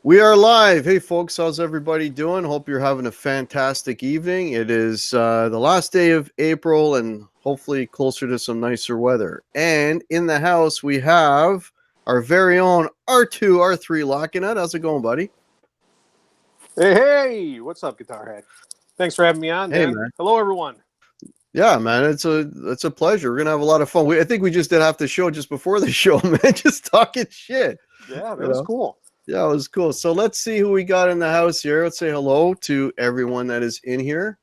We are live. Hey, folks, how's everybody doing? Hope you're having a fantastic evening. It is the last day of April and hopefully closer to some nicer weather. And in the house, we have our very own R2R3 Lockingnut. How's it going, buddy? Hey, what's up, Guitar Head? Thanks for having me on, Hey, Dan. man. Hello, everyone. Yeah, man, it's a pleasure. We're gonna have a lot of fun. I think we just did half the show just before the show, man, just talking shit. Yeah, that was cool. Yeah, it was cool. So let's see who we got in the house here. Let's say hello to everyone that is in here.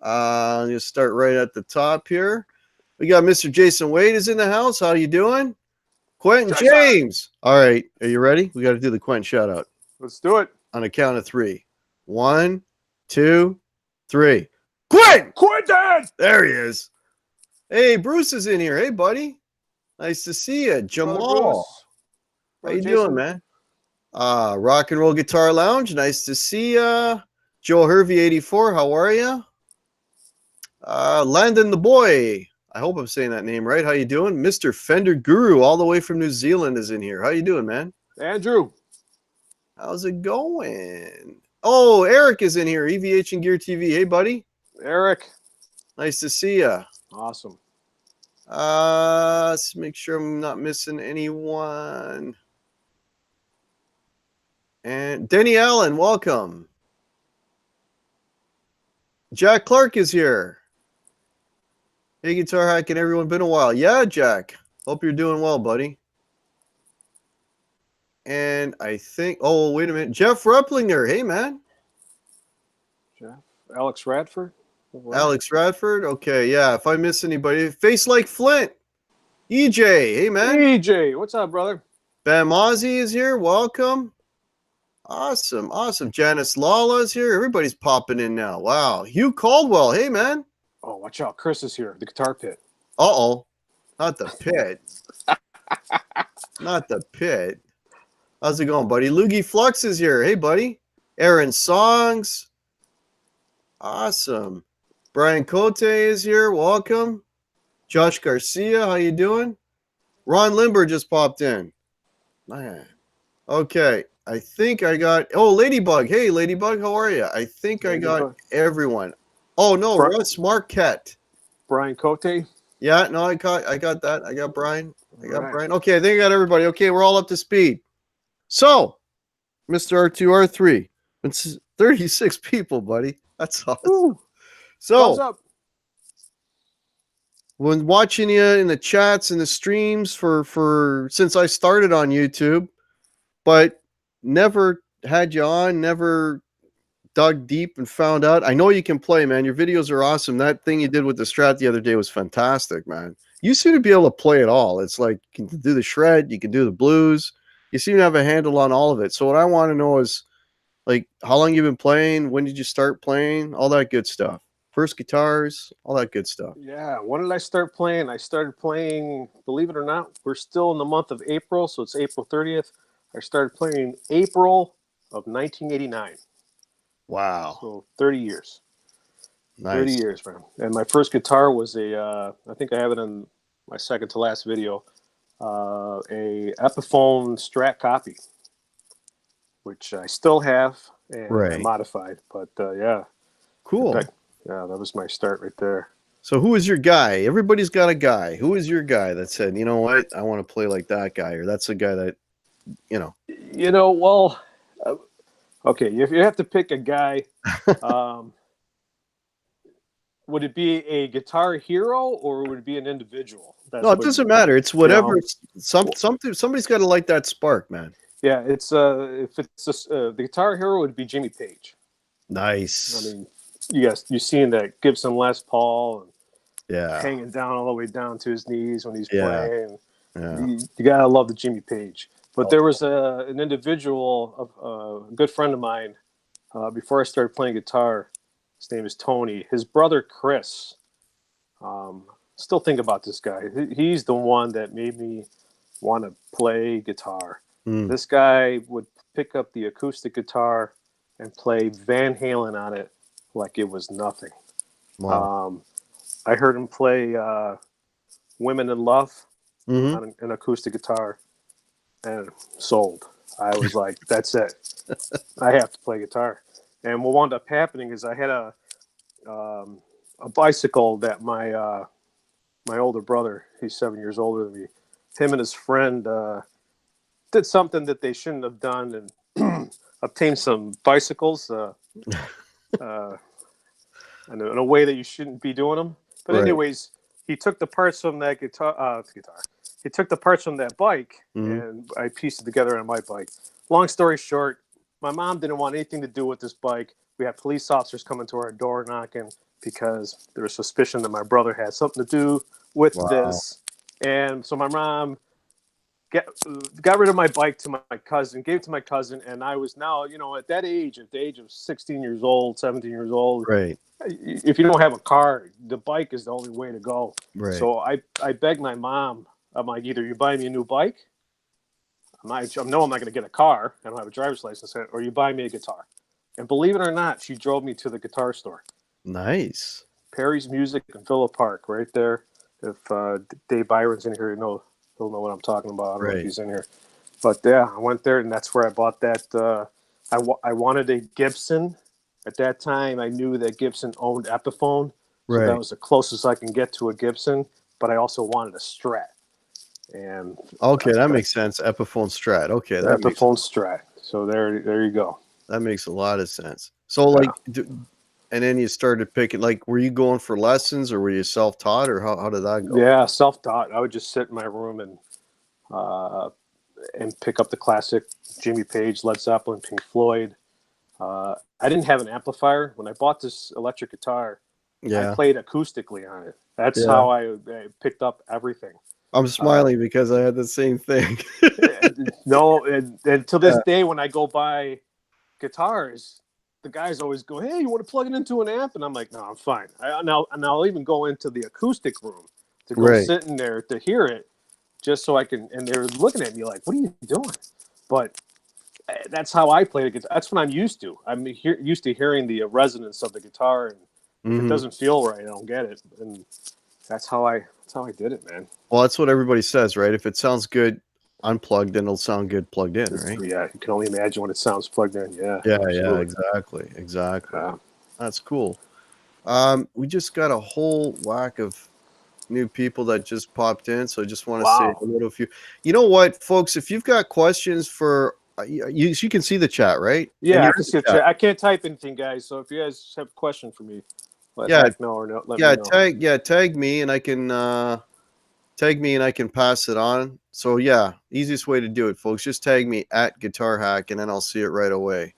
Just start right at the top here. We got Mr. Jason Wade is in the house. How you doing? Quentin James. All right, are you ready? We got to do the Quentin shout out. Let's do it. On a count of 3. 1, 2, 3. Quentin! There he is. Hey, Bruce is in here. Hey, buddy. Nice to see you. Jamal. How you doing, man? Rock and Roll Guitar Lounge. Nice to see ya. Joe Hervey 84. How are you? Landon the boy. I hope I'm saying that name right. How you doing? Mr. Fender Guru, all the way from New Zealand, is in here. How you doing, man? Andrew. How's it going? Oh, Eric is in here. EVH and Gear TV. Hey, buddy. Eric. Nice to see ya. Awesome. Let's make sure I'm not missing anyone. And Denny Allen, welcome. Jack Clark is here. Hey, Guitar Hack and everyone, been a while. Yeah, Jack. Hope you're doing well, buddy. And I think, oh, wait a minute. Jeff Repplinger. Hey, man. Jeff. Alex Radford. Alex Radford. Okay, yeah. If I miss anybody, Face Like Flint. EJ. Hey, man. EJ. What's up, brother? Bam Ozzy is here. Welcome. Awesome, awesome. Janice Lala's here. Everybody's popping in now. Wow. Hugh Caldwell. Hey, man. Oh, watch out. Chris is here. The Guitar Pit. Uh-oh. Not the pit. Not the pit. How's it going, buddy? Loogie Flux is here. Hey, buddy. Aaron Songs. Awesome. Brian Cote is here. Welcome. Josh Garcia. How you doing? Ron Limber just popped in. Man. Okay. I think I got, oh, Ladybug. Hey, Ladybug, how are you? I think I got everyone. Oh, no, Russ Marquette. Brian Cote. Yeah, no, I got that. I got Brian. Brian. Okay, I think I got everybody. Okay, we're all up to speed. So, Mr. R2R3. It's 36 people, buddy. That's awesome. Ooh. So, when watching you in the chats and the streams for since I started on YouTube, but never had you on, never dug deep and found out. I know you can play, man. Your videos are awesome. That thing you did with the Strat the other day was fantastic, man. You seem to be able to play it all. It's like you can do the shred, you can do the blues. You seem to have a handle on all of it. So what I want to know is, like, how long you've been playing? When did you start playing? All that good stuff. First guitars, all that good stuff. Yeah, when did I start playing? I started playing, believe it or not, we're still in the month of April, so it's April 30th. I started playing April of 1989. Wow. So 30 years. Nice. 30 years, man. And my first guitar was a, I think I have it in my second to last video, a Epiphone Strat copy, which I still have and modified. But yeah. Cool. Yeah, that was my start right there. So who is your guy? Everybody's got a guy. Who is your guy that said, you know what, I want to play like that guy, or that's the guy that, you know? Well, okay, if you have to pick a guy, would it be a guitar hero or would it be an individual? No, it doesn't matter. It's whatever. Somebody's got to light that spark, man. Yeah, it's if it's the guitar hero would be Jimmy Page. Nice. I mean, you've seen that Gibson Les Paul, and yeah, hanging down all the way down to his knees when he's playing. Yeah. You gotta love the Jimmy Page. But there was an individual, a good friend of mine, before I started playing guitar. His name is Tony. His brother Chris. Still think about this guy. He's the one that made me want to play guitar. This guy would pick up the acoustic guitar and play Van Halen on it like it was nothing. Wow. I heard him play Women in Love on an acoustic guitar and sold. I was like, that's it. I have to play guitar. And what wound up happening is I had a bicycle that my older brother, he's 7 years older than me, him and his friend did something that they shouldn't have done and obtained some bicycles in a way that you shouldn't be doing them. But Right. anyways, he took the parts from that guitar. He took the parts from that bike, Mhm. and I pieced it together on my bike. Long story short, my mom didn't want anything to do with this bike. We had police officers coming to our door knocking because there was suspicion that my brother had something to do with Wow. this. And so my mom got rid of my bike to my cousin, gave it to my cousin, and I was now, at that age, at the age of 16 years old, 17 years old, Right. if you don't have a car, the bike is the only way to go. Right. So I begged my mom, I'm like, either you buy me a new bike, I'm not going to get a car, I don't have a driver's license, or you buy me a guitar. And believe it or not, she drove me to the guitar store. Nice. Perry's Music in Villa Park, right there. If Dave Byron's in here, he'll know what I'm talking about. I don't know if he's in here. But yeah, I went there, and that's where I bought that. I wanted a Gibson. At that time, I knew that Gibson owned Epiphone, so that was the closest I can get to a Gibson. But I also wanted a Strat. And Okay, that makes sense. Epiphone Strat. Okay, that Epiphone Strat. So there you go. That makes a lot of sense. So and then you started picking. Like, were you going for lessons, or were you self-taught, or how did that go? Yeah, self-taught. I would just sit in my room and pick up the classic Jimmy Page, Led Zeppelin, Pink Floyd. I didn't have an amplifier. When I bought this electric guitar, I played acoustically on it. That's how I picked up everything. I'm smiling because I had the same thing. No, and to this day, when I go buy guitars, the guys always go, "Hey, you want to plug it into an amp?" And I'm like, "No, I'm fine." And I'll even go into the acoustic room to go sit in there to hear it, just so I can. And they're looking at me like, "What are you doing?" But that's how I play the guitar. That's what I'm used to. I'm used to hearing the resonance of the guitar, and if it doesn't feel right, I don't get it. And that's how I did it, man. Well, that's what everybody says, right? If it sounds good unplugged, then it'll sound good plugged in, right? Yeah, you can only imagine when it sounds plugged in. Yeah, Yeah, absolutely. exactly. That's cool. We just got a whole whack of new people that just popped in, so I just want to say a little few. You know what, folks? If you've got questions for you can see the chat, right? Yeah, I can see the chat. I can't type anything, guys. So if you guys have a question for me, let me know. Let me know. Tag me, and I can pass it on. So yeah, easiest way to do it, folks. Just tag me at Guitar Hack, and then I'll see it right away.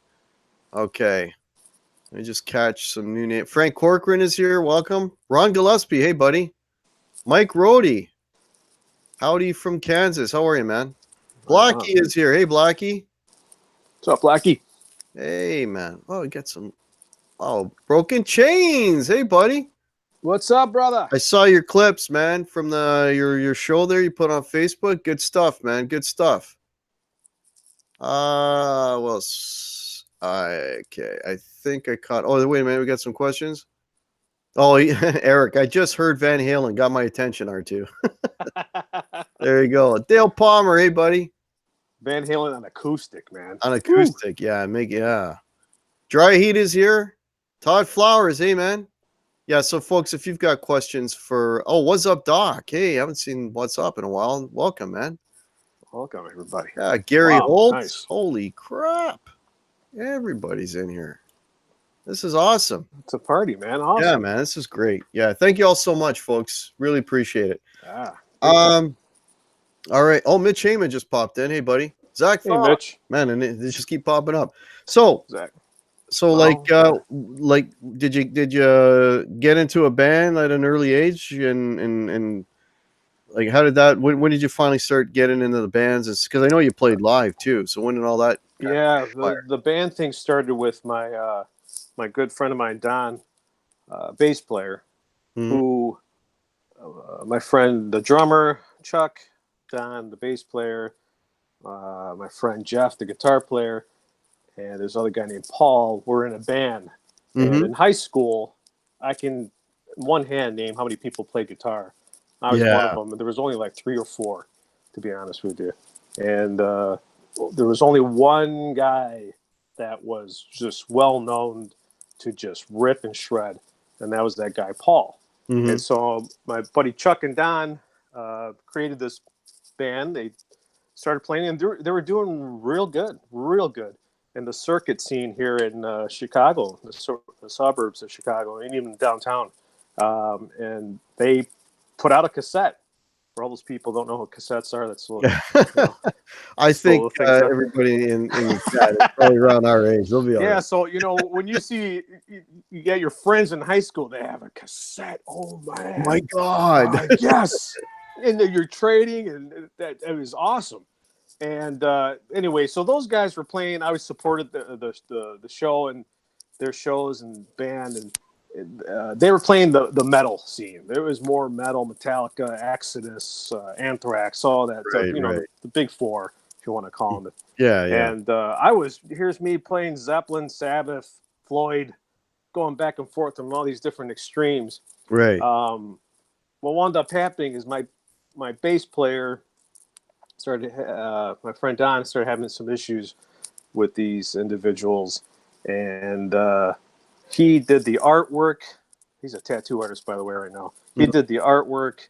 Okay. Let me just catch some new name. Frank Corcoran is here. Welcome. Ron Gillespie. Hey, buddy. Mike Rohde. Howdy from Kansas. How are you, man? Blackie is here. Hey, Blackie. What's up, Blackie? Hey, man. Oh, we got some. Oh, Broken Chains. Hey, buddy. What's up, brother? I saw your clips, man, from your show there you put on Facebook. Good stuff, man. Good stuff. Well, okay. I think I caught. Oh, wait a minute. We got some questions. Oh, Eric, I just heard Van Halen. Got my attention, R2. There you go. Dale Palmer. Hey, buddy. Van Halen on acoustic, man. On acoustic. Woo. Yeah. Dry Heat is here. Todd Flowers. Hey, man. Yeah, so folks, if you've got questions for what's up, Doc? Hey, I haven't seen what's up in a while. Welcome, man. Welcome, everybody. Yeah, Gary Holtz. Nice. Holy crap. Everybody's in here. This is awesome. It's a party, man. Awesome. Yeah, man, this is great. Yeah, thank you all so much, folks. Really appreciate it. All right. Oh, Mitch Heyman just popped in. Hey, buddy. Zach. Hey, Mitch. Man, and they just keep popping up. So, Zach. So did you get into a band at an early age and like how did that when did you finally start getting into the bands? It's because I know you played live too. So when did all that? Yeah, the band thing started with my my good friend of mine, Don, bass player, who my friend the drummer Chuck, Don the bass player, my friend Jeff the guitar player. And there's another guy named Paul. We're in a band. And in high school, I can, in one hand, name how many people play guitar. I was one of them. And there was only like 3 or 4, to be honest with you. And there was only one guy that was just well known to just rip and shred, and that was that guy Paul. Mm-hmm. And so my buddy Chuck and Don created this band. They started playing, and they were doing real good in the circuit scene here in Chicago, the suburbs of Chicago, and even downtown. And they put out a cassette. For all those people who don't know what cassettes are, that's what, I think everybody in the chat is probably around our age. They'll be all right. So when you see you get your friends in high school, they have a cassette. Oh man, my God! Yes, and you're trading, and it was awesome. And anyway, so those guys were playing. I was supported the show and their shows and band, and they were playing the metal scene. There was more metal, Metallica, Exodus, Anthrax, all that. Right. The big four, if you want to call them. Yeah. And here's me playing Zeppelin, Sabbath, Floyd, going back and forth on all these different extremes. Right. What wound up happening is my bass player started. My friend Don started having some issues with these individuals, and he did the artwork. He's a tattoo artist, by the way, right now. He did the artwork.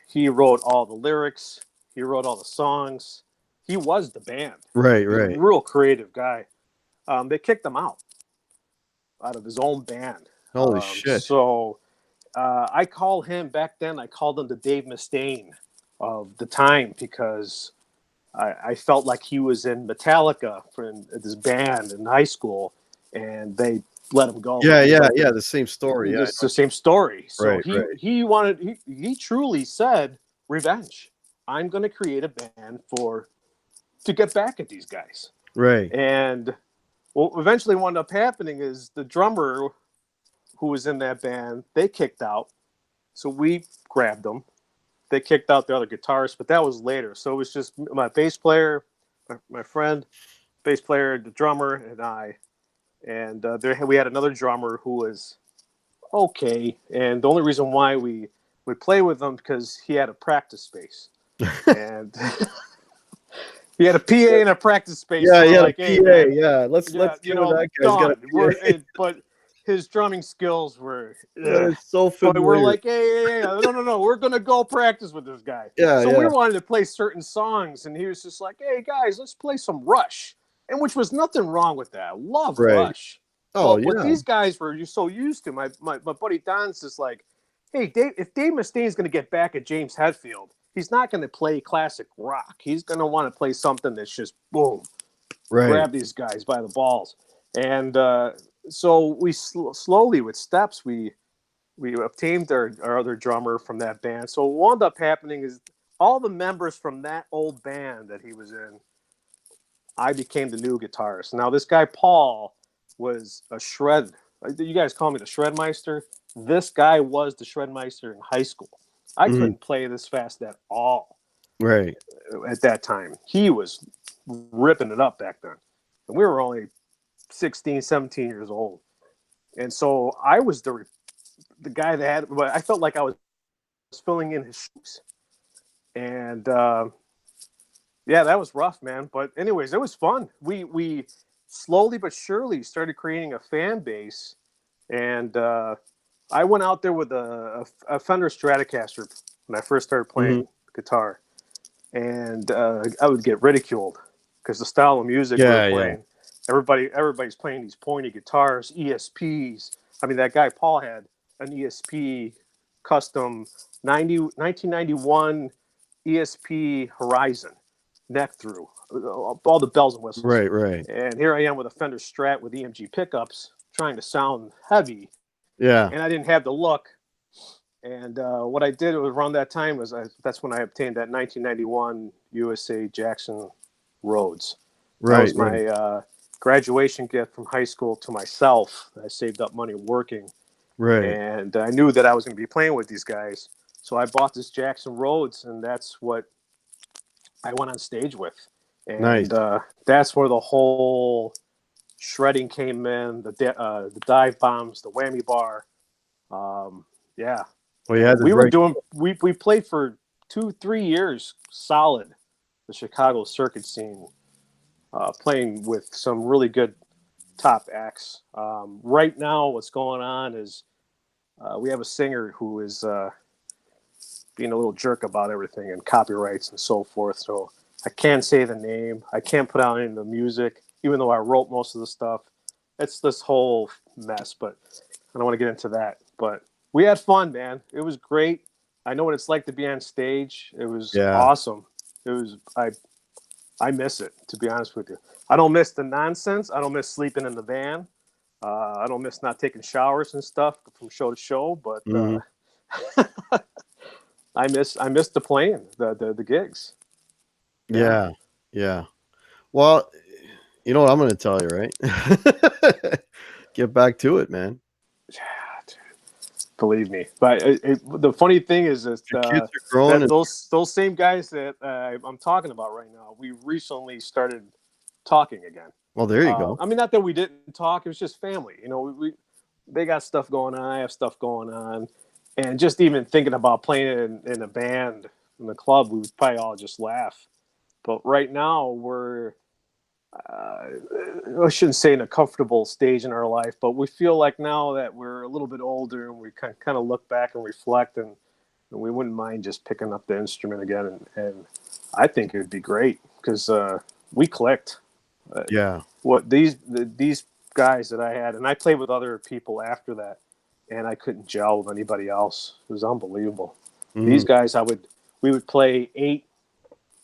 He wrote all the lyrics. He wrote all the songs. He was the band. Right. He was a real creative guy. They kicked him out of his own band. Holy shit. So I called him back then. I called him the Dave Mustaine of the time, because I felt like he was in Metallica for this band in high school, and they let him go. Yeah. The same story. Yeah, it's the same story. So right. he truly said, revenge. I'm going to create a band to get back at these guys. Right. And what eventually wound up happening is the drummer who was in that band, they kicked out. So we grabbed them. They kicked out the other guitarist, but that was later. So it was just my bass player, my friend, bass player, the drummer, and I. And we had another drummer who was okay. And the only reason why we play with him because he had a practice space. And he had a PA and a practice space. Yeah, so yeah, like, PA. hey, man, Yeah, let's that guy's but his drumming skills were. That is so But familiar. we're like, hey, no, we're gonna go practice with this guy. Yeah, we wanted to play certain songs, and he was just like, hey guys, let's play some Rush, and which was nothing wrong with that. I love Rush. Oh, What these guys were so used to, my buddy Don's just like, hey, if Dave Mustaine's gonna get back at James Hetfield, he's not gonna play classic rock. He's gonna want to play something that's just boom, grab these guys by the balls. And so we slowly, with steps, we obtained our other drummer from that band. So what wound up happening is all the members from that old band that he was in, I became the new guitarist. Now this guy Paul was a shred. You guys call me the Shredmeister. This guy was the Shredmeister in high school. I couldn't play this fast at all. Right. At that time, he was ripping it up back then, and we were only 16, 17 years old. And so I was the guy that had, but I felt like I was filling in his shoes. And that was rough, man. But anyways, it was fun. We slowly but surely started creating a fan base. And I went out there with a Fender Stratocaster when I first started playing guitar. And I would get ridiculed because the style of music we were playing. Everybody's playing these pointy guitars, ESPs. I mean, that guy Paul had an ESP custom 1991 ESP Horizon neck through, all the bells and whistles. Right. And here I am with a Fender Strat with EMG pickups, trying to sound heavy. Yeah. And I didn't have the look. And what I did around that time was that's when I obtained that 1991 USA Jackson Rhodes. That was my graduation gift from high school to myself. I saved up money working. Right. And I knew that I was going to be playing with these guys. So I bought this Jackson Rhodes, and that's what I went on stage with. And that's where the whole shredding came in, the dive bombs, the whammy bar. Well, we played for 2-3 years solid, the Chicago circuit scene. playing with some really good top acts. Right now, what's going on is we have a singer who is being a little jerk about everything and copyrights and so forth. So I can't say the name. I can't put out any of the music, even though I wrote most of the stuff. It's this whole mess, but I don't want to get into that. But we had fun, man. It was great. I know what it's like to be on stage. It was awesome. It was I miss it, to be honest with you. I don't miss the nonsense. I don't miss sleeping in the van. I don't miss not taking showers and stuff from show to show. But I miss the playing, the gigs. Yeah. Well, you know what I'm going to tell you, right? Get back to it, man. Believe me. But the funny thing is kids are growing that those same guys that I'm talking about right now, we recently started talking again. Well, there you go. I mean, not that we didn't talk. It was just family. You know, they got stuff going on. I have stuff going on. And just even thinking about playing in a band in the club, we would probably all just laugh. But right now, we're I shouldn't say in a comfortable stage in our life, but we feel like now that we're a little bit older and we kind of look back and reflect, and we wouldn't mind just picking up the instrument again. And I think it would be great because we clicked. What these guys that I had, and I played with other people after that, and I couldn't gel with anybody else. It was unbelievable. These guys, we would play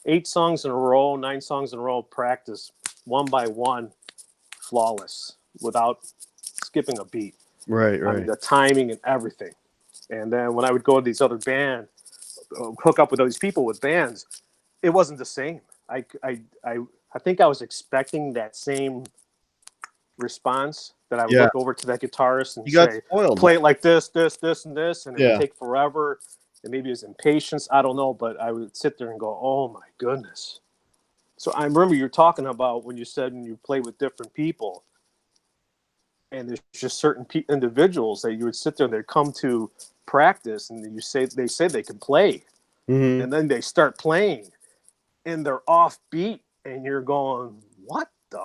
eight songs in a row, 9 songs in a row, practice one by one, flawless, without skipping a beat. Right. I mean, the timing and everything. And then when I would go to these other bands, hook up with those people with bands, it wasn't the same. I think I was expecting that same response, that I would look over to that guitarist and say, play it like this, and this, and it would take forever. And maybe it was impatience. I don't know, but I would sit there and go, oh my goodness. So I remember you were talking about when you said when you play with different people, and there's just certain individuals that you would sit there and they'd come to practice, and they say they can play, and then they start playing, and they're off beat, and you're going, what the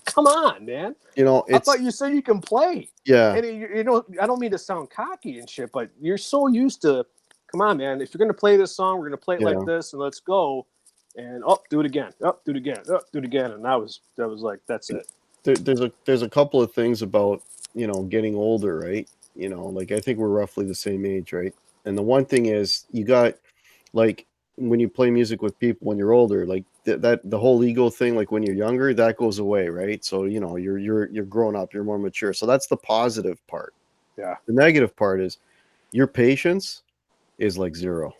come on, man. You know, I thought you said you can play. Yeah. And you know, I don't mean to sound cocky and shit, but you're so used to, come on, man. If you're going to play this song, we're going to play it like this, and let's go. And do it again. Do it again. Do it again. And that was like, that's it. There's a couple of things about, you know, getting older, right? You know, like I think we're roughly the same age, right? And the one thing is, you got, like, when you play music with people when you're older, like that the whole ego thing, like when you're younger, that goes away, right? So, you know, you're grown up, you're more mature. So that's the positive part. Yeah. The negative part is your patience is like zero.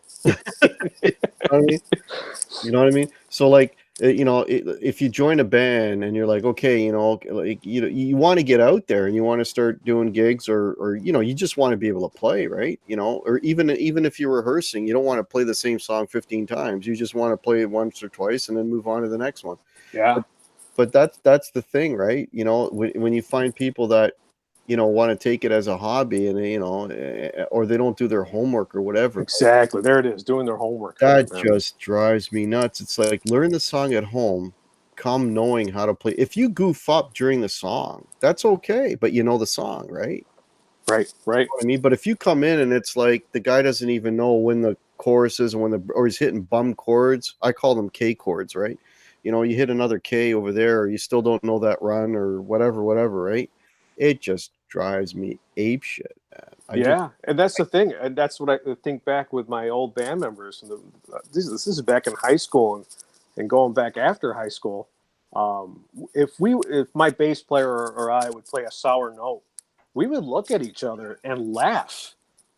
You know what I mean? So, like, you know, if you join a band and you're like, okay, you know, like, you want to get out there and you want to start doing gigs, or you know, you just want to be able to play, right? You know, or even if you're rehearsing, you don't want to play the same song 15 times. You just want to play it once or twice and then move on to the next one. Yeah. But that's the thing, right? You know, when you find people that, you know, want to take it as a hobby, and, you know, or they don't do their homework or whatever. Exactly. There it is. Doing their homework. That just drives me nuts. It's like, learn the song at home, come knowing how to play. If you goof up during the song, that's okay, but you know the song, right? Right. You know what I mean? But if you come in and it's like the guy doesn't even know when the chorus is, and or he's hitting bum chords. I call them K chords, right? You know, you hit another K over there, or you still don't know that run or whatever, right? It just drives me ape shit, man. And that's the thing, and that's what I think back with my old band members. And this is back in high school and going back after high school. If my bass player or I would play a sour note, we would look at each other and laugh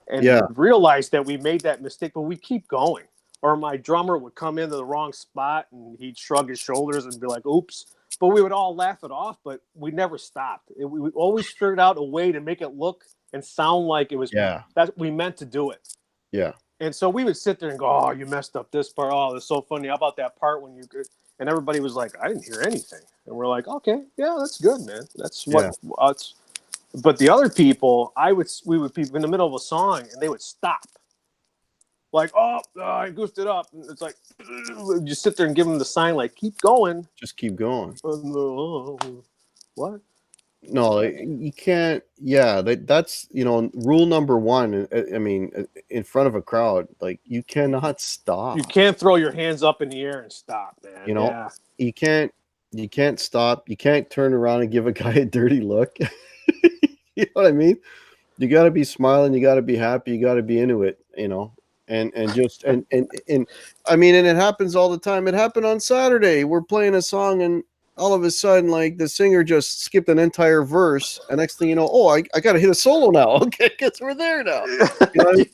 and realize that we made that mistake, but we keep going. Or my drummer would come into the wrong spot and he'd shrug his shoulders and be like, oops. But we would all laugh it off, but we never stopped. We always figured out a way to make it look and sound like it was that we meant to do it. Yeah. And so we would sit there and go, oh, you messed up this part. Oh, that's so funny. How about that part when you could? And everybody was like, I didn't hear anything. And we're like, okay, yeah, that's good, man. That's what us. But the other people, we would be in the middle of a song and they would stop. like, oh, I goofed it up. And it's like, you sit there and give them the sign, like, keep going. Just keep going. What? No, you can't. Yeah, that's rule number one. I mean, in front of a crowd, like you cannot stop. You can't throw your hands up in the air and stop, man. You know, Yeah. you can't stop. You can't turn around and give a guy a dirty look. You know what I mean? You got to be smiling. You got to be happy. You got to be into it. And just and I mean, and it happens all the time. It happened on Saturday. We're playing a song and all of a sudden, like the singer just skipped an entire verse, and next thing you know, I got to hit a solo now. Okay, because we're there now. You know what I mean?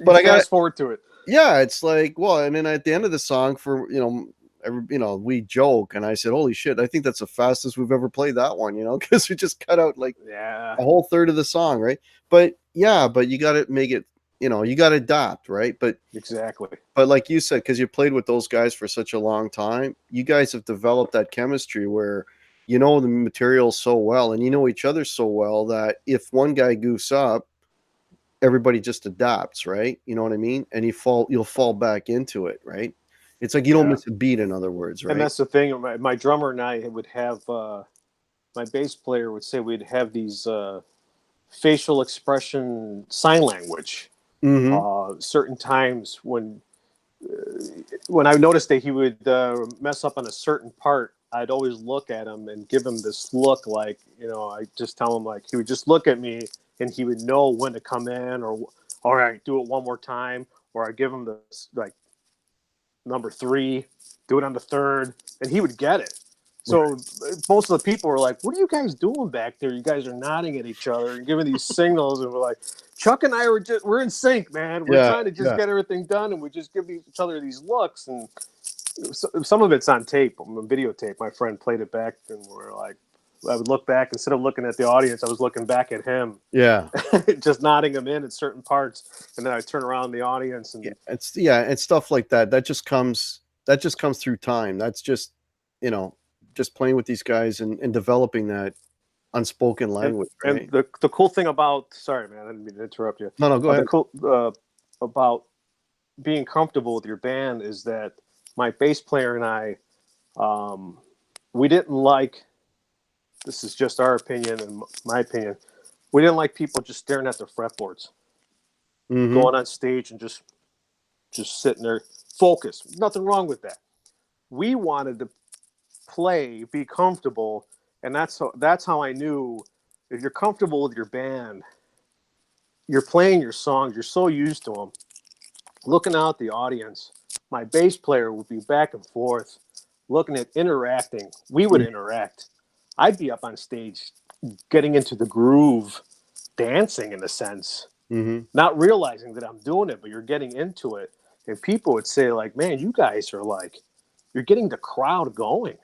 But I got fast forward to it. Yeah, it's like, well, and then at the end of the song, for we joke, and I said, "Holy shit, I think that's the fastest we've ever played that one," because we just cut out like a whole third of the song, right? But you got to make it. You got to adapt, right? But exactly. But like you said, because you played with those guys for such a long time, you guys have developed that chemistry where you know the material so well and you know each other so well that if one guy goofs up, everybody just adapts, right? You know what I mean? And you'll fall back into it, right? It's like you don't miss a beat, in other words, right? And that's the thing. My drummer and I would have, my bass player would say we'd have these facial expression sign language. Certain times when I noticed that he would mess up on a certain part, I'd always look at him and give him this look like, I just tell him, like, he would just look at me and he would know when to come in, or all right, do it one more time, or I give him this, like, number 3, do it on the 3rd, and he would get it. So most of the people were like, what are you guys doing back there? You guys are nodding at each other and giving these signals. And we're like, Chuck and I we're in sync, man. We're trying to just get everything done. And we just give each other these looks. And some of it's on tape, on videotape. My friend played it back and we're like, I would look back, instead of looking at the audience, I was looking back at him. Yeah. Just nodding him in certain parts. And then I turn around the audience. And it's stuff like that. That just comes through time. That's just, just playing with these guys and developing that unspoken language. And the cool thing about, sorry, man, I didn't mean to interrupt you. No, go ahead. The cool about being comfortable with your band is that my bass player and I, we didn't like, this is just our opinion and my opinion, we didn't like people just staring at their fretboards, going on stage and just sitting there, focus. Nothing wrong with that. We wanted to play, be comfortable, and that's how I knew if you're comfortable with your band, you're playing your songs, you're so used to them. Looking out the audience, my bass player would be back and forth, looking at interacting. We would interact. I'd be up on stage, getting into the groove, dancing in a sense, not realizing that I'm doing it, but you're getting into it. And people would say, like, man, you guys are like, you're getting the crowd going.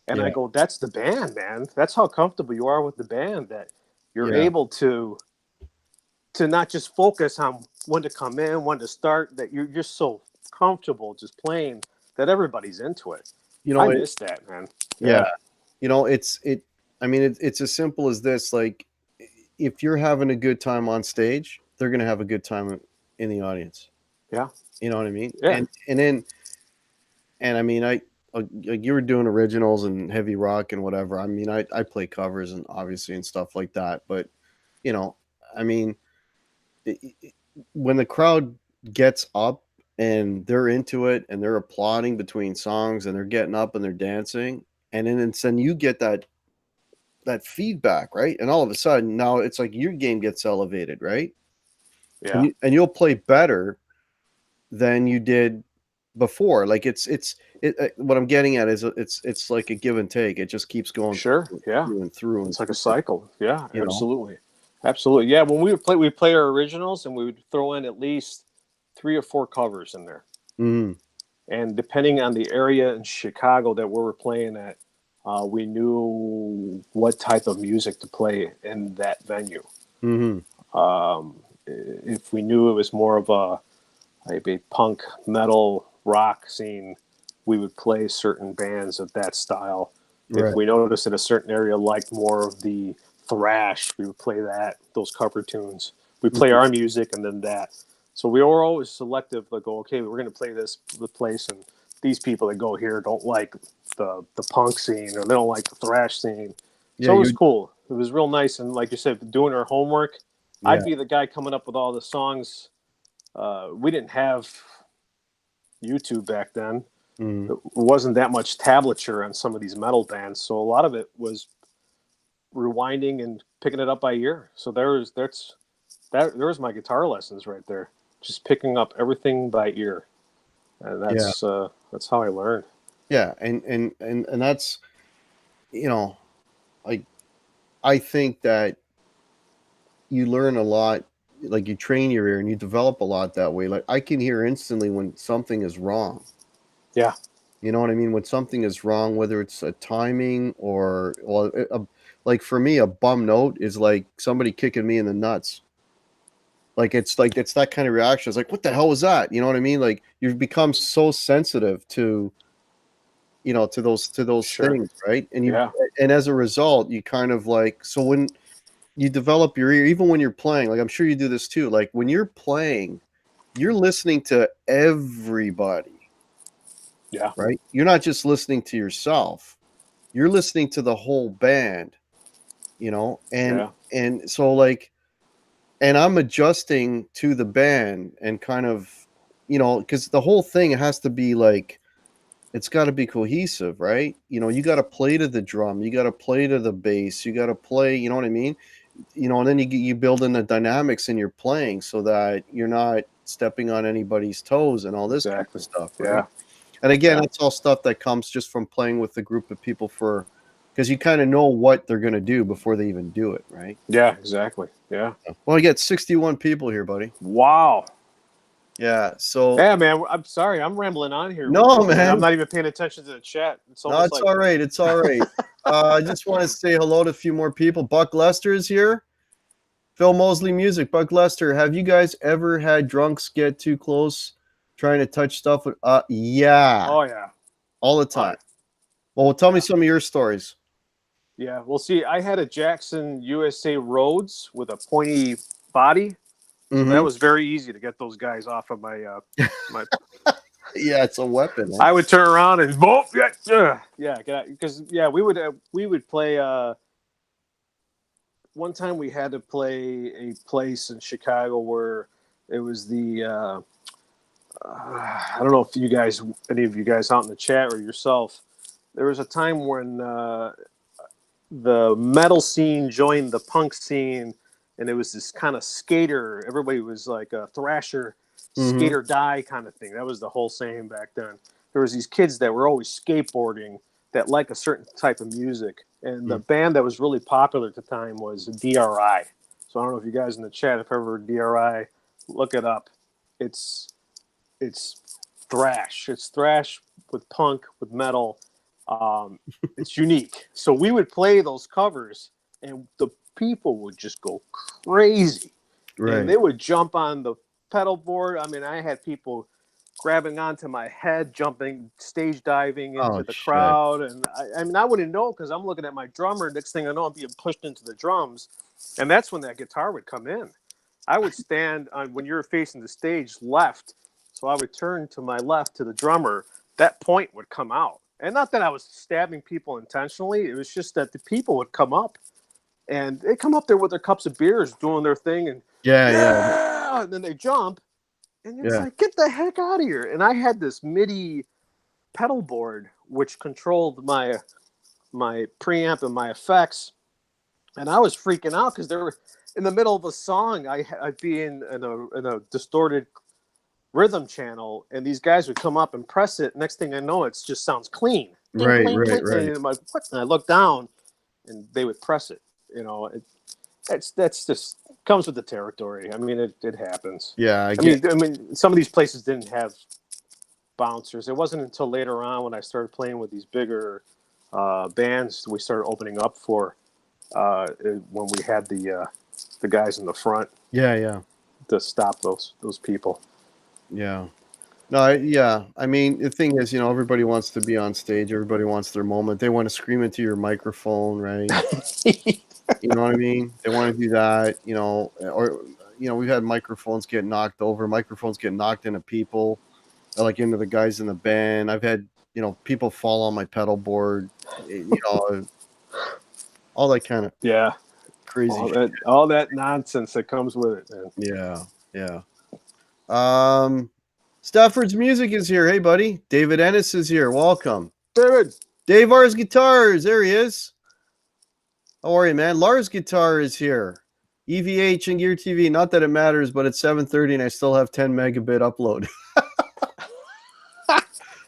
And I go, that's the band, man. That's how comfortable you are with the band, that you're able to not just focus on when to come in, when to start, that you're just so comfortable just playing that everybody's into it. I miss that, man. Yeah. It's as simple as this. Like, if you're having a good time on stage, they're going to have a good time in the audience. Yeah. You know what I mean? Yeah. And I mean, like you were doing originals and heavy rock and whatever. I mean, I play covers and obviously and stuff like that. But, I mean, when the crowd gets up and they're into it and they're applauding between songs and they're getting up and they're dancing, and then you get that feedback, right? And all of a sudden now it's like your game gets elevated, right? Yeah. And you'll play better than you did before. Like it's what I'm getting at is it's like a give and take. It just keeps going through and through. It's like a cycle. Yeah, absolutely. Absolutely. Yeah, when we play our originals, and we would throw in at least 3 or 4 covers in there. And depending on the area in Chicago that we were playing at, we knew what type of music to play in that venue. If we knew it was more of a punk, metal, rock scene, we would play certain bands of that style. Right. If we noticed in a certain area liked more of the thrash, we would play those cover tunes. We play our music and then that. So we were always selective. Like, go, okay, we're going to play this place, and these people that go here don't like the punk scene, or they don't like the thrash scene. Yeah, So it was cool. It was real nice, and like you said, doing our homework. Yeah. I'd be the guy coming up with all the songs. We didn't have YouTube back then. It wasn't that much tablature on some of these metal bands, so a lot of it was rewinding and picking it up by ear. So there's my guitar lessons right there, just picking up everything by ear, and that's how I learned. Yeah, and that's, you know, like, I think that you learn a lot, like you train your ear and you develop a lot that way. Like, I can hear instantly when something is wrong. Yeah. You know what I mean? When something is wrong, whether it's a timing or, well, like for me, a bum note is like somebody kicking me in the nuts. Like it's that kind of reaction. It's like, what the hell was that? You know what I mean? Like, you've become so sensitive to, you know, to those Sure. things, right? And and as a result, you kind of like, so when you develop your ear, even when you're playing, like I'm sure you do this too. Like when you're playing, you're listening to everybody. Yeah. Right? You're not just listening to yourself. You're listening to the whole band, you know? And so like, and I'm adjusting to the band and kind of, you know, because the whole thing has to be like, it's got to be cohesive, right? You know, you got to play to the drum, you got to play to the bass, you got to play, you know what I mean? You know, and then you build in the dynamics in your playing so that you're not stepping on anybody's toes and all this kind of stuff, right? Yeah. And again, it's all stuff that comes just from playing with a group of people because you kind of know what they're going to do before they even do it, right? Yeah, exactly. Yeah. Well, I get 61 people here, buddy. Wow. Yeah. So. Yeah, man. I'm sorry. I'm rambling on here. No, man. I'm not even paying attention to the chat. It's all right. It's all right. I just want to say hello to a few more people. Buck Lester is here. Phil Mosley Music. Buck Lester, have you guys ever had drunks get too close trying to touch stuff with yeah. Oh yeah. All the time. Well, tell me some of your stories. Yeah, well, see, I had a Jackson USA Rhodes with a pointy body. Mm-hmm. That was very easy to get those guys off of my my. Yeah, it's a weapon. I would turn around and boom, because we would play. One time we had to play a place in Chicago where it was the. I don't know if any of you guys out in the chat or yourself, there was a time when the metal scene joined the punk scene, and it was this kind of skater. Everybody was like a thrasher, skate or die kind of thing. That was the whole saying back then. There was these kids that were always skateboarding that like a certain type of music, and the band that was really popular at the time was DRI. So I don't know if you guys in the chat have ever heard DRI. Look it up. It's thrash. It's thrash with punk, with metal. It's unique. So we would play those covers, and the people would just go crazy. Right. And they would jump on the pedal board. I mean, I had people grabbing onto my head, jumping, stage diving into the crowd. And I mean, I wouldn't know because I'm looking at my drummer. Next thing I know, I'm being pushed into the drums. And that's when that guitar would come in. I would stand on, when you're facing the stage, left. So I would turn to my left to the drummer. That point would come out. And not that I was stabbing people intentionally. It was just that the people would come up. And they come up there with their cups of beers, doing their thing. And and then they jump. And it's like, get the heck out of here. And I had this MIDI pedal board, which controlled my preamp and my effects. And I was freaking out because they were in the middle of a song. I'd be in a distorted rhythm channel, and these guys would come up and press it. Next thing I know, it just sounds clean. Right. And I'm like, what? And I look down, and they would press it. You know, that's just comes with the territory. I mean, it happens. Yeah, I mean, some of these places didn't have bouncers. It wasn't until later on when I started playing with these bigger bands we started opening up for when we had the guys in the front. Yeah. To stop those people. Yeah. No, I mean, the thing is, you know, everybody wants to be on stage. Everybody wants their moment. They want to scream into your microphone, right? You know what I mean? They want to do that, you know, or, you know, we've had microphones get knocked over, microphones get knocked into people, like into the guys in the band. I've had, you know, people fall on my pedal board, you know, all that kind of crazy all that nonsense that comes with it, man. Yeah. Stafford's Music is here. Hey, buddy. David Ennis is here. Welcome. David. Dave R's Guitars. There he is. How are you, man? Lars Guitar is here. EVH and Gear TV. Not that it matters, but it's 7:30 and I still have 10 megabit upload.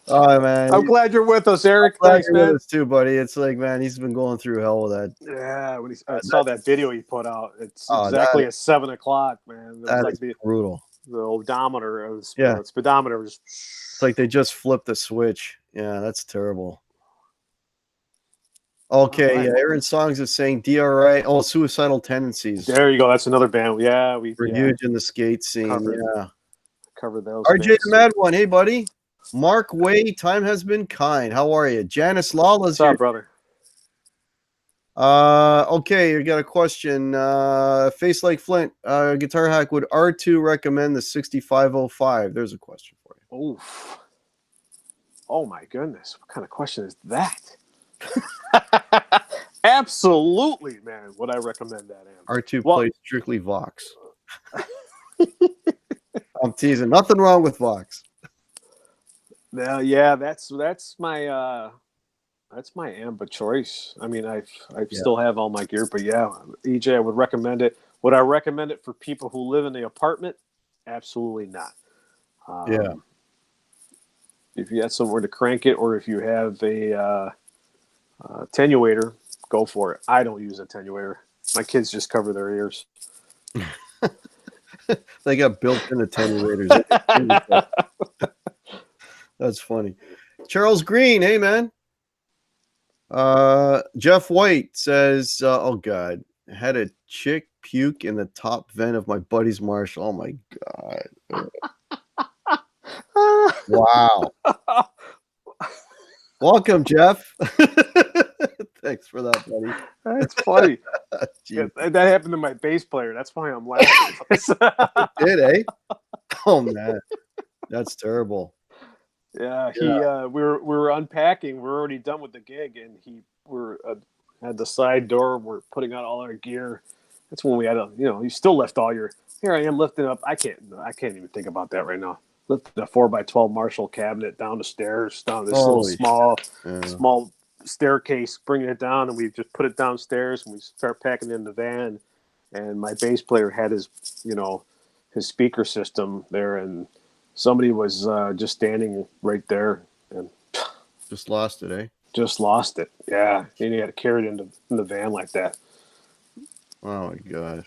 Oh, man. I'm glad you're with us, Eric. Thanks, man. With us too, buddy. It's like, man, he's been going through hell with that. Yeah, when I saw that video he put out, it's exactly at 7 o'clock, man. It was like brutal. The odometer, speedometer was. It's like they just flipped the switch. Yeah, that's terrible. Okay, right. Aaron Songs is saying DRI. Oh, Suicidal Tendencies. There you go. That's another band. Yeah, we're huge in the skate scene. Covered those. RJ the Mad One. Hey, buddy. Mark Way. Time has been kind. How are you? Janice Lawless. What's up, brother? Okay, you got a question. Face Like Flint. Guitar Hack. Would R2 recommend the 6505? There's a question for you. Oof. Oh my goodness. What kind of question is that? Absolutely, man. Would I recommend that amp? R2 plays strictly Vox. I'm teasing. Nothing wrong with Vox. Now, yeah, that's my amp of choice. I mean, I still have all my gear, but yeah, EJ, I would recommend it. Would I recommend it for people who live in the apartment? Absolutely not. If you have somewhere to crank it, or if you have a attenuator, go for it. I don't use attenuator. My kids just cover their ears. They got built-in attenuators. That's funny. Charles Green, hey man. Jeff White says, oh God, had a chick puke in the top vent of my buddy's Marshall. Oh my God. Wow. Welcome, Jeff. Thanks for that, buddy. That's funny. That happened to my bass player. That's why I'm laughing. It did, eh? Oh man, that's terrible. Yeah, we were unpacking. We were already done with the gig, and had the side door. We're putting out all our gear. That's when we had you still left all your. Here I am lifting up. I can't even think about that right now. Lift the 4x12 Marshall cabinet down the stairs, down this little small staircase, bringing it down, and we just put it downstairs, and we start packing it in the van. And my bass player had his speaker system there, and somebody was just standing right there and just lost it, eh? Just lost it. Yeah, and he had to carry it in the van like that. Oh my God.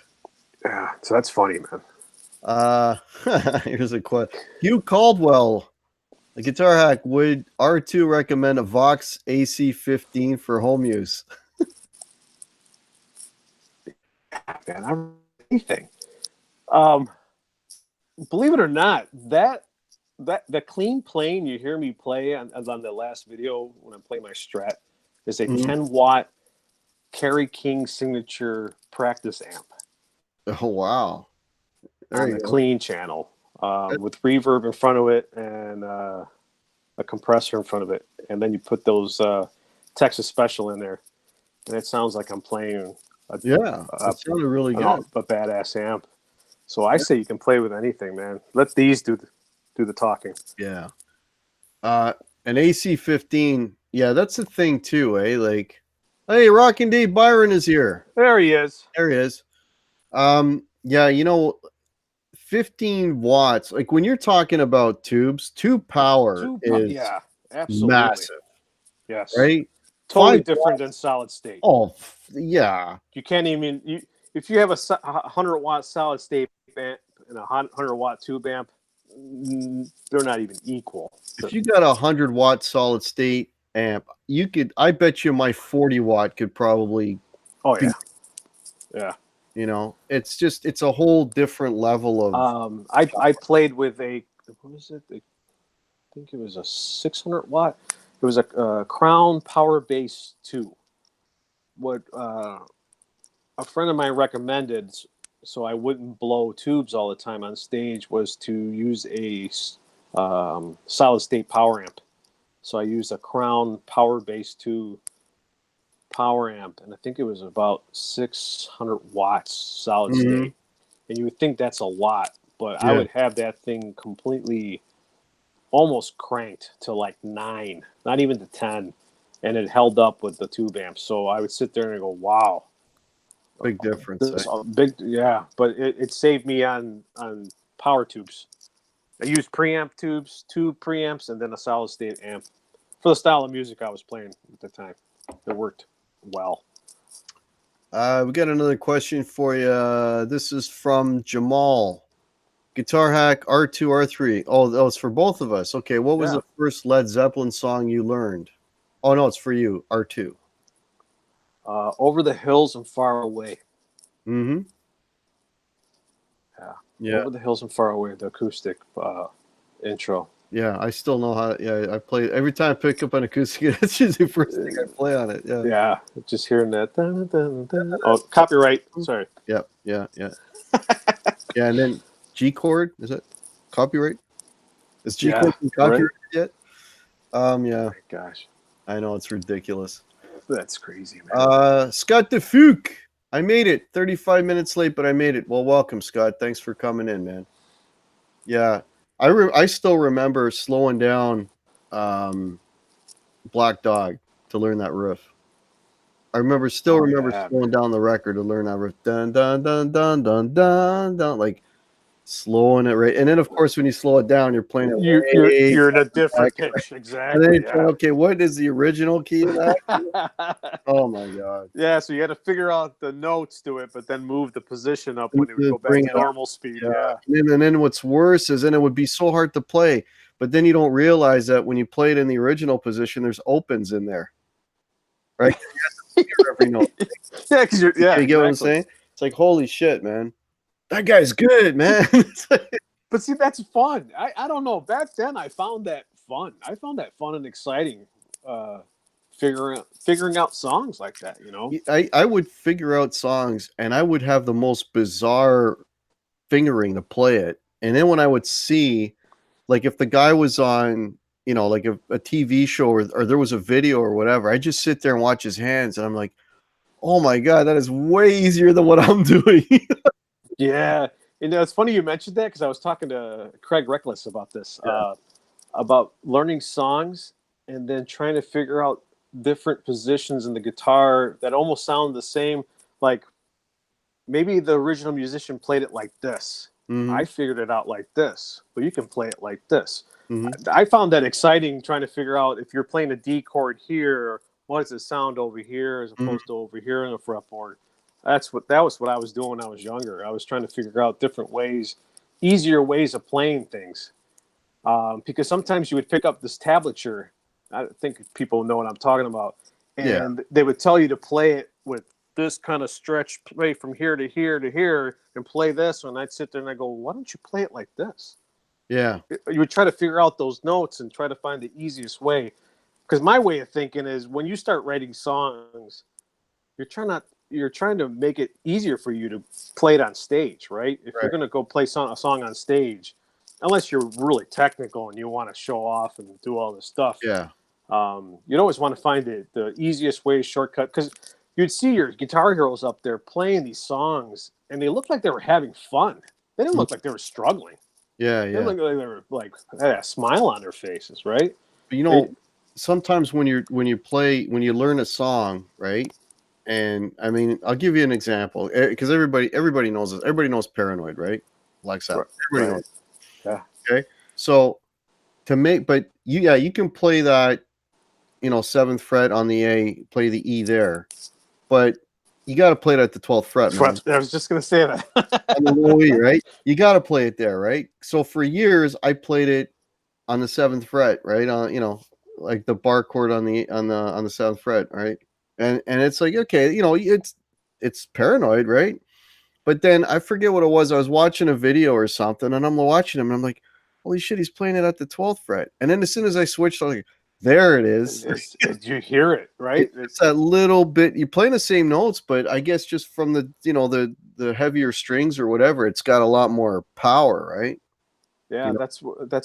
Yeah, so that's funny, man. Here's a question. Hugh Caldwell, the Guitar Hack, would R2 recommend a Vox AC15 for home use? Man, I anything. Believe it or not, that the clean plane you hear me play on the last video when I'm playing my Strat is a 10-watt Kerry King signature practice amp. Oh wow! There on the clean channel with reverb in front of it and a compressor in front of it, and then you put those Texas Special in there, and it sounds like I'm playing. It sounded really good. A badass amp. So I say you can play with anything, man. Let these do the talking. Yeah. An AC15. Yeah, that's the thing too, eh? Like, hey, Rockin' Dave Byron is here. There he is. There he is. Yeah, 15 watts. Like when you're talking about tubes, tube power is absolutely massive. Yes. Right? Totally different than solid state. Oh, yeah. You can't even if you have a 100-watt solid state amp and a 100-watt tube amp, they're not even equal. If you got a 100-watt solid state amp, I bet you my 40-watt could probably. Oh yeah. Yeah. It's a whole different level of. I played with what was it? I think it was a 600-watt. It was a Crown Power Bass 2. What a friend of mine recommended so I wouldn't blow tubes all the time on stage, was to use a solid state power amp. So I used a Crown Power Base 2 power amp, and I think it was about 600 watts solid state. And you would think that's a lot, but I would have that thing completely almost cranked to like 9, not even to 10, and it held up with the tube amp. So I would sit there and go, wow. Big difference. Yeah, but it saved me on power tubes. I used preamp tubes, 2 preamps, and then a solid state amp for the style of music I was playing at the time. It worked well. We got another question for you. This is from Jamal. Guitar Hack R2R3. Oh, that was for both of us. Okay, what was the first Led Zeppelin song you learned? Oh, no, it's for you, R2. Over the Hills and Far Away. Mm-hmm. Yeah. Over the Hills and Far Away, the acoustic intro. Yeah, I still know how. I play every time I pick up an acoustic. That's usually the first thing I play on it. Yeah, just hearing that. Dun, dun, dun. Oh, copyright. Sorry. Yeah. Yeah, and then G chord, is it copyright? Is G chord copyright yet? Yeah. Oh gosh, I know it's ridiculous. That's crazy, man. Scott DeFuke. I made it. 35 minutes late, but I made it. Well, welcome, Scott. Thanks for coming in, man. Yeah. I still remember slowing down Black Dog to learn that riff. I remember slowing down the record to learn that riff. Dun, dun, dun, dun, dun, dun, dun. Like slowing it right. And then, of course, when you slow it down, you're playing it. You're in a different pitch. Exactly. And then okay, what is the original key of that? Oh, my God. Yeah, so you had to figure out the notes to it, but then move the position up when it would go back to normal speed. Yeah. And then what's worse is then it would be so hard to play, but then you don't realize that when you play it in the original position, there's opens in there. Right? Every note. Yeah, because you get what I'm saying? It's like, holy shit, man. That guy's good, man. But see, that's fun. I don't know. Back then, I found that fun. I found that fun and exciting. Figuring out songs like that, you know. I would figure out songs, and I would have the most bizarre fingering to play it. And then when I would see, like, if the guy was on, you know, like a TV show or there was a video or whatever, I just sit there and watch his hands, and I'm like, oh my God, that is way easier than what I'm doing. Yeah. And it's funny you mentioned that because I was talking to Craig Reckless about this, about learning songs and then trying to figure out different positions in the guitar that almost sound the same. Like maybe the original musician played it like this. I figured it out like this, but you can play it like this. I found that exciting, trying to figure out if you're playing a D chord here, what does it sound over here as opposed to over here in the fretboard. That was what I was doing when I was younger. I was trying to figure out different ways, easier ways of playing things. Because sometimes you would pick up this tablature. I think people know what I'm talking about. And they would tell you to play it with this kind of stretch, play from here to here to here, and play this. And I'd sit there and I go, why don't you play it like this? Yeah. You would try to figure out those notes and try to find the easiest way. Because my way of thinking is when you start writing songs, you're trying to make it easier for you to play it on stage, right? If you're going to go play a song on stage, unless you're really technical and you want to show off and do all this stuff, you'd always want to find the easiest way, shortcut. Because you'd see your guitar heroes up there playing these songs, and they looked like they were having fun. They didn't look like they were struggling. They looked like they were like had a smile on their faces, right? But you know, sometimes when you learn a song, right? And I mean, I'll give you an example because everybody knows this. Everybody knows Paranoid, right? Like that. Everybody knows. Yeah. Okay. So you can play that, you know, 7th fret on the A, play the E there, but you got to play it at the 12th fret. Man. I was just gonna say that. On the low E, right? You got to play it there, right? So for years, I played it on the 7th fret, right? On, you know, like the bar chord on the 7th fret, right? And it's like, okay, you know, it's Paranoid, right? But then I forget what it was. I was watching a video or something, and I'm watching him, and I'm like, holy shit, he's playing it at the 12th fret. And then as soon as I switched, I was like, there it is. You hear it, right? It's that little bit. You're playing the same notes, but I guess just from the, you know, the the heavier strings or whatever, it's got a lot more power, right? Yeah, You know? that's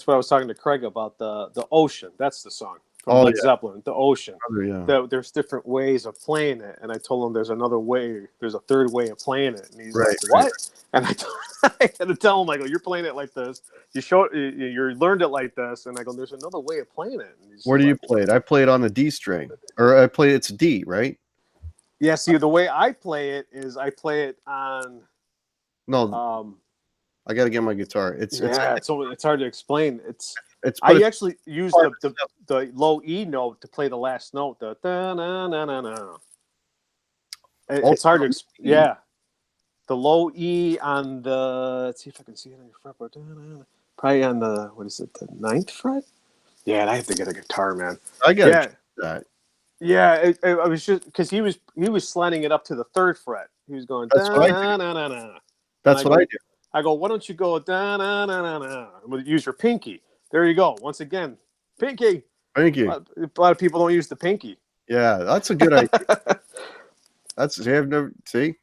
what I was talking to Craig about, the Ocean. That's the song from Oh Led yeah, Zeppelin, The Ocean. brother, yeah. There's different ways of playing it, and I told him there's another way. There's a third way of playing it, and he's Right, like, right. "What?" And I had to tell him, I go, "You're playing it like this. You learned it like this." And I go, "There's another way of playing it." And he's Where just do you like, play it? I play it on the D string, or I play it's D, right? "Yeah, see, the way I play it is I play it on." No, Um, I got to get my guitar. yeah, it's hard to explain. but I it's actually use part the low E note to play the last note. The da na na na na. also It's hard to E. yeah. The low E on the, let's see if I can see it on your fretboard. Probably on the, what is it, the ninth fret? Yeah, and I have to get a guitar, man. I got to Yeah, check that. yeah. I was just because he was sliding it up to the third fret. He was going That's da what I do. na na na na, and That's what I do. I go, why don't you go da na na na na? Use your pinky. There you go. Once again, pinky. Thank you. A lot of people don't use the pinky. Yeah, that's a good idea. That's I've never see.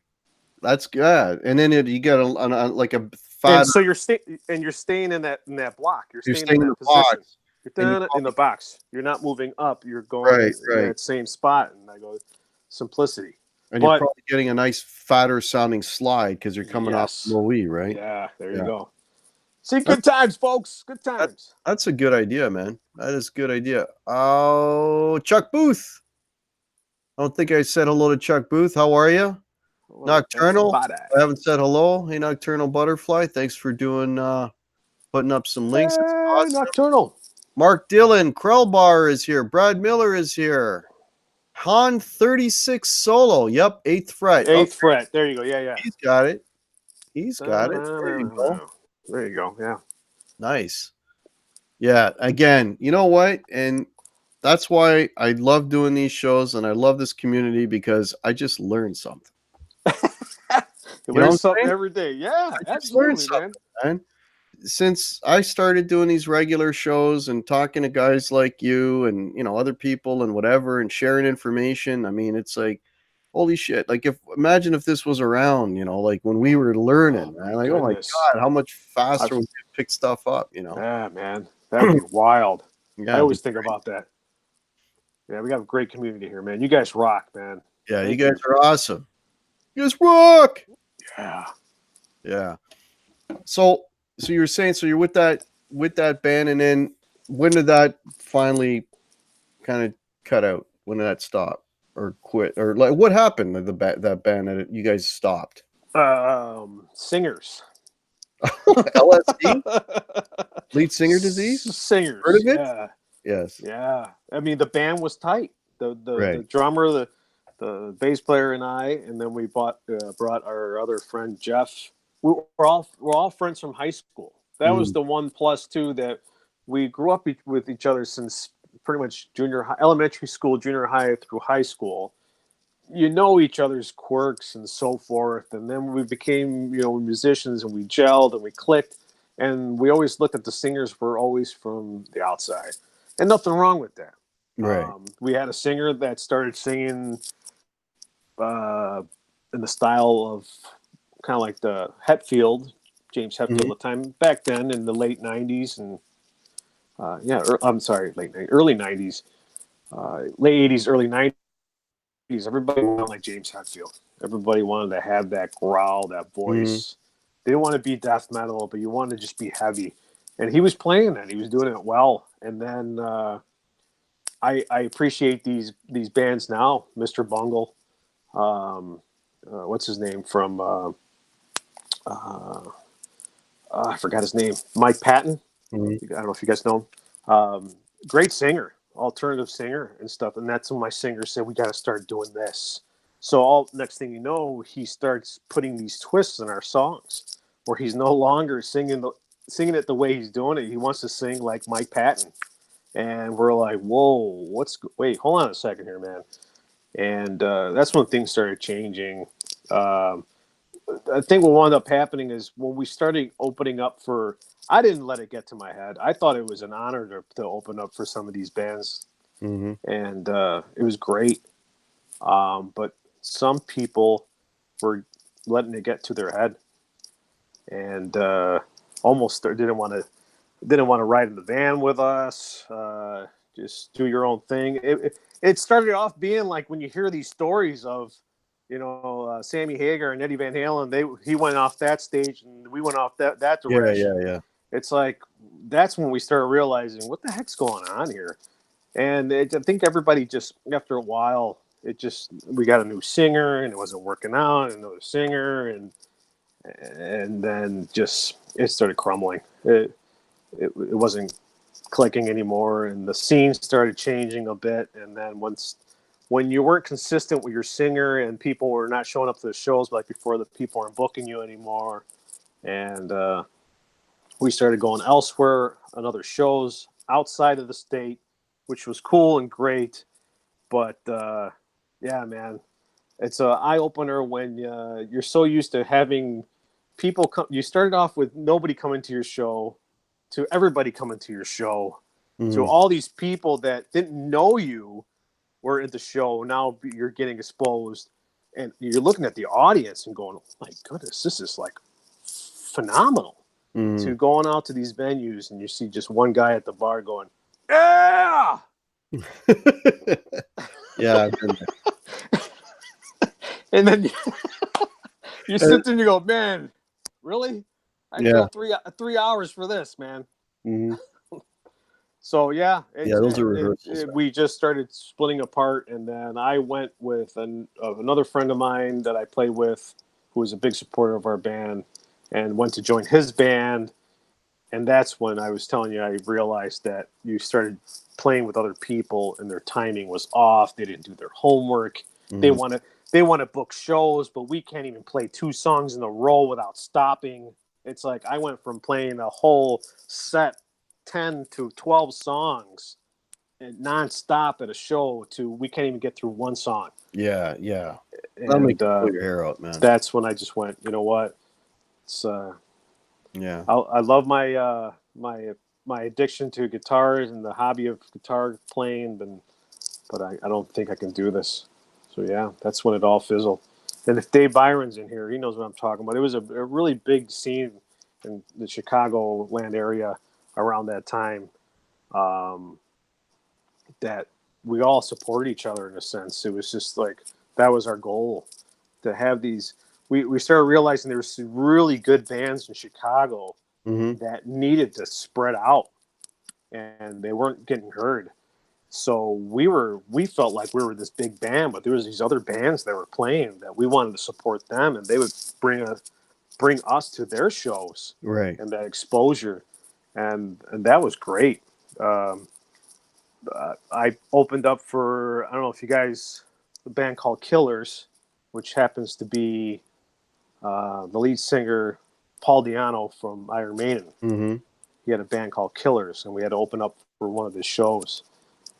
That's good. And then you got like a fat. And so you're staying in that block. You're You're staying in staying in the that position. box, You're and you down in the box. You're not moving up. You're going right, in right, that same spot. And I go, simplicity. and you're But probably getting a nice fatter sounding slide because you're coming off yes, low E, right? yeah, there you Yeah, go. See, that, good times, folks. Good that times. that's a good idea, man. That is a good idea. Oh, Chuck Booth. I don't think I said hello to Chuck Booth. How are you? Well, that's Nocturnal. bad. I haven't said hello. Hey, Nocturnal Butterfly. Thanks for doing putting up some links. It's Hey, awesome. nocturnal. Mark Dillon, Krellbar is here. Brad Miller is here. Han 36 solo. Yep, 8th fret. Okay, Eighth fret. There you go. Yeah, yeah. he's got it. He's got it. There you go. There you go. Yeah. Nice. Yeah, again, you know what? And that's why I love doing these shows and I love this community because I just learned something. You You know learn what I'm something saying? every day. Yeah, I just learned absolutely, man. something, man. Since I started doing these regular shows and talking to guys like you and other people and whatever and sharing information, I mean, it's like holy shit. Like imagine if this was around, like when we were learning, Oh my man. Like, oh my goodness. God, how much faster I've, we could pick stuff up, yeah, man. That'd be wild. I Yeah, always think about that. Yeah, we got a great community here, man. You guys rock, man. yeah, you Thank guys are awesome. You guys rock. Yeah. Yeah. So you're saying you're with that band, and then when did that finally kind of cut out? When did that stop or quit or like what happened to that band that you guys stopped? Singers. LSD, lead singer disease. Singers. Heard of it? Yeah. Yes. Yeah. I mean, the band was tight. The Right. drummer, the bass player, and I, and then we brought our other friend Jeff. We're all friends from high school. That was the 1+2 that we grew up with each other since pretty much elementary school, junior high through high school. You know each other's quirks and so forth, and then we became musicians, and we gelled and we clicked, and we always looked at the singers were always from the outside, and nothing wrong with that. Right. We had a singer that started singing in the style of kind of like the James Hetfield at the time back then in the late 90s and I'm sorry, early 90s, late 80s, early 90s. Everybody wanted like James Hetfield. Everybody wanted to have that growl, that voice. They didn't want to be death metal, but you wanted to just be heavy. And he was playing that. He was doing it well. And then I appreciate these bands now. Mr. Bungle, what's his name from? I forgot his name. Mike Patton. I don't know if you guys know him. Great singer, alternative singer and stuff. And that's when my singer said, we got to start doing this. So next thing you know, he starts putting these twists in our songs where he's no longer singing it the way he's doing it. He wants to sing like Mike Patton. And we're like, whoa, wait, hold on a second here, man. And that's when things started changing. I think what wound up happening is when we started opening up I didn't let it get to my head. I thought it was an honor to open up for some of these bands. And it was great. But some people were letting it get to their head, and almost didn't want to ride in the van with us. Just do your own thing. It started off being like when you hear these stories of, Sammy Hagar and Eddie Van Halen. He went off that stage and we went off that direction. Yeah. It's like that's when we started realizing what the heck's going on here. And I think everybody just after a while, we got a new singer and it wasn't working out, and another singer, and then just it started crumbling. It wasn't clicking anymore, and the scene started changing a bit. And then when you weren't consistent with your singer and people were not showing up to the shows like before, the people weren't booking you anymore, and we started going elsewhere on other shows outside of the state, which was cool and great. But yeah, man, it's an eye opener when you're so used to having people come. You started off with nobody coming to your show, to everybody coming to your show, to all these people that didn't know you were at the show. Now you're getting exposed, and you're looking at the audience and going, oh my goodness, this is like phenomenal. To going out to these venues and you see just one guy at the bar going, yeah. Yeah. And then you sit there and you go, man, really? I drove 3 hours for this, man. So yeah, those are rehearsals. We just started splitting apart, and then I went with another friend of mine that I play with, who was a big supporter of our band, and went to join his band. And that's when I was telling you, I realized that you started playing with other people and their timing was off. They didn't do their homework. They want to book shows, but we can't even play 2 songs in a row without stopping. It's like I went from playing a whole set, 10 to 12 songs and nonstop at a show, to we can't even get through one song. Yeah. That'll make you pull your hair out, man. That's when I just went, you know what? It's I love my my addiction to guitars and the hobby of guitar playing, but I don't think I can do this. So yeah, that's when it all fizzled. And if Dave Byron's in here, he knows what I'm talking about. It was a really big scene in the Chicagoland area around that time, that we all supported each other in a sense. It was just like that was our goal, to have these. We started realizing there were some really good bands in Chicago that needed to spread out, and they weren't getting heard. So we felt like we were this big band, but there was these other bands that were playing that we wanted to support them, and they would bring us to their shows, right? And that exposure, and that was great. I opened up for, I don't know if you guys, the band called Killers, which happens to be the lead singer Paul Di'Anno from Iron Maiden. He had a band called Killers, and we had to open up for one of his shows.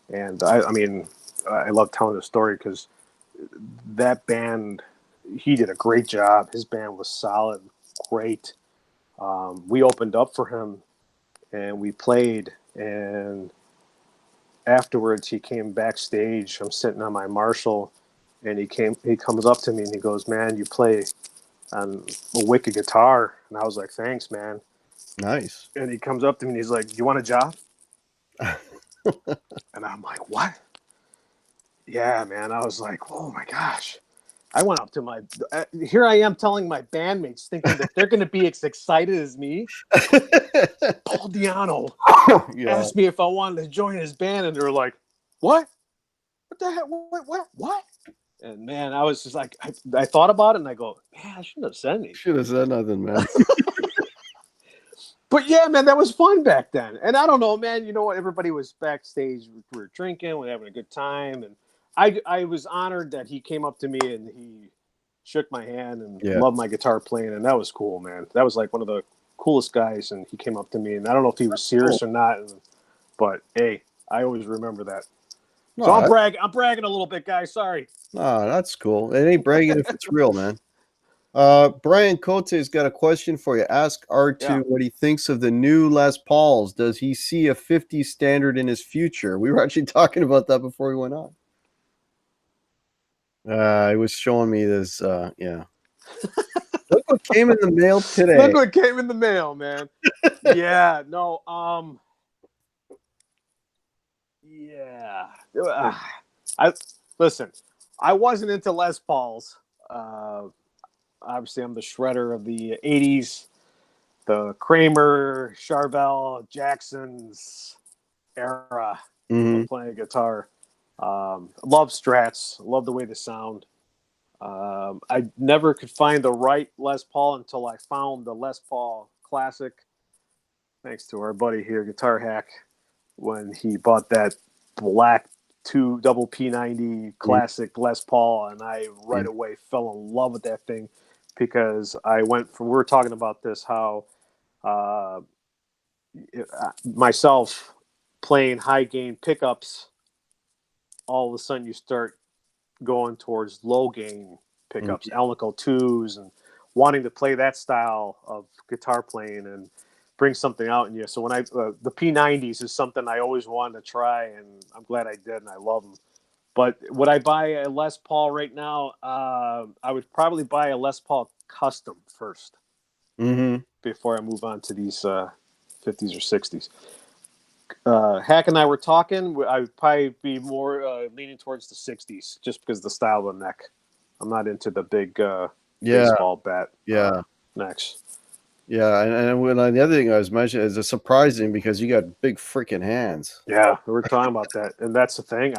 And I mean, I love telling the story because that band, he did a great job. His band was solid, great. We opened up for him, and we played. And afterwards, he came backstage. I'm sitting on my Marshall, and he comes up to me and he goes, "Man, you play on a wicked guitar." And I was like, "Thanks, man." Nice. And he comes up to me and he's like, "Do you want a job?" And I'm like, "What?" Yeah, man. I was like, "Oh my gosh." I went up to here I am telling my bandmates, thinking that they're going to be as excited as me. Paul Di'Anno asked me if I wanted to join his band, and they were like, "What? What the heck? What?" And man, I was just like, I thought about it, and I go, "Man, I shouldn't have said anything. Should have said nothing, man." But yeah, man, that was fun back then. And I don't know, man, you know what? Everybody was backstage. We were drinking, we were having a good time. And I was honored that he came up to me and he shook my hand and loved my guitar playing. And that was cool, man. That was like one of the coolest guys. And he came up to me, and I don't know if he was serious or not. But hey, I always remember that. No, so I'm bragging a little bit, guys. Sorry. No, that's cool. It ain't bragging if it's real, man. Brian Cote's got a question for you. Ask R2 what he thinks of the new Les Pauls. Does he see a 50 standard in his future? We were actually talking about that before we went on. He was showing me this. Yeah. what came in the mail today. Look what came in the mail, man. Yeah, no, yeah. I listen. I wasn't into Les Pauls. Obviously, I'm the shredder of the '80s, the Kramer, Charvel, Jackson's era of playing guitar. Love Strats. Love the way they sound. I never could find the right Les Paul until I found the Les Paul Classic. Thanks to our buddy here, Guitar Hack, when he bought that black double P90 classic Les Paul, and I right away fell in love with that thing because I went from, we were talking about this, how myself playing high gain pickups, all of a sudden you start going towards low gain pickups, Alnico 2s, and wanting to play that style of guitar playing and bring something out in you. So when the P90s is something I always wanted to try, and I'm glad I did, and I love them. But would I buy a Les Paul right now? I would probably buy a Les Paul Custom first before I move on to these 50s or 60s. Hack and I were talking. I would probably be more leaning towards the 60s just because of the style of the neck. I'm not into the big baseball bat necks. Yeah, and when the other thing I was mentioning is it's surprising because you got big freaking hands. Yeah, we were talking about that, and that's the thing.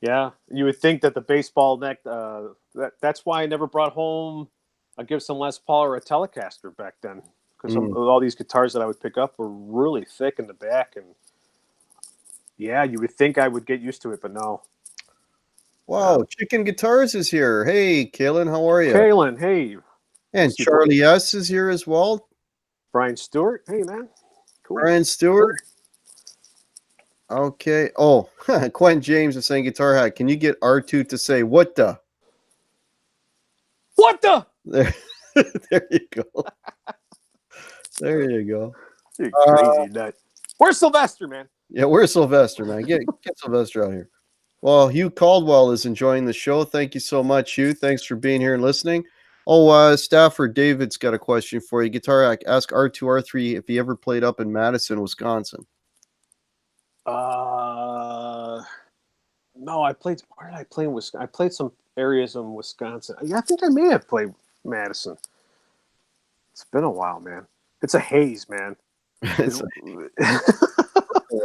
You would think that the baseball neck. That's why I never brought home a Gibson Les Paul or a Telecaster back then, because all these guitars that I would pick up were really thick in the back, and yeah, you would think I would get used to it, but no. Wow, ChickNGuitars is here. Hey, Kailyn, how are you? Kailyn, hey. And Charlie S is here as well. Brian Stewart, hey man. Cool. Brian Stewart. Okay. Oh, Quentin James is saying, Guitar Hack, can you get R2 to say what the? What the? There you go. There you go. You crazy nut. Where's Sylvester, man? Yeah, where's Sylvester, man? Get Sylvester out here. Well, Hugh Caldwell is enjoying the show. Thank you so much, Hugh. Thanks for being here and listening. Oh, Stafford David's got a question for you. Guitar Hack, ask R2R3 if he ever played up in Madison, Wisconsin. No, I played. Where did I play in Wisconsin? I played some areas in Wisconsin. Yeah, I think I may have played Madison. It's been a while, man. It's a haze, man. It's a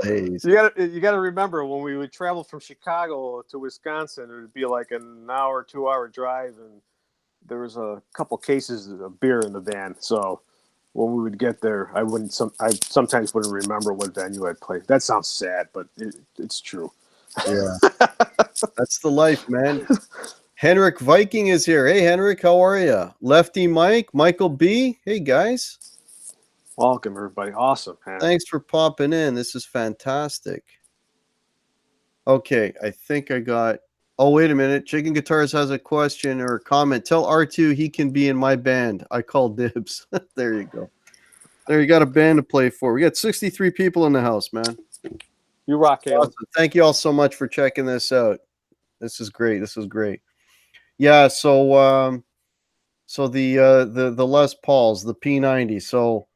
haze. You gotta remember when we would travel from Chicago to Wisconsin, it would be like an hour, 2-hour drive, and there was a couple cases of beer in the van. So when we would get there, I sometimes wouldn't remember what venue I'd played. That sounds sad, but it's true. Yeah, that's the life, man. Henrik Viking is here. Hey, Henrik, how are you? Lefty Mike, Michael B. Hey, guys. Welcome, everybody. Awesome, man. Thanks for popping in. This is fantastic. Okay, I think I got... Oh, wait a minute. ChickNGuitars has a question or a comment. Tell R2 he can be in my band. I call dibs. There you go. There, you got a band to play for. We got 63 people in the house, man. You rock, Kailyn. Awesome. Thank you all so much for checking this out. This is great. This is great. Yeah, so the Les Pauls, the P90. So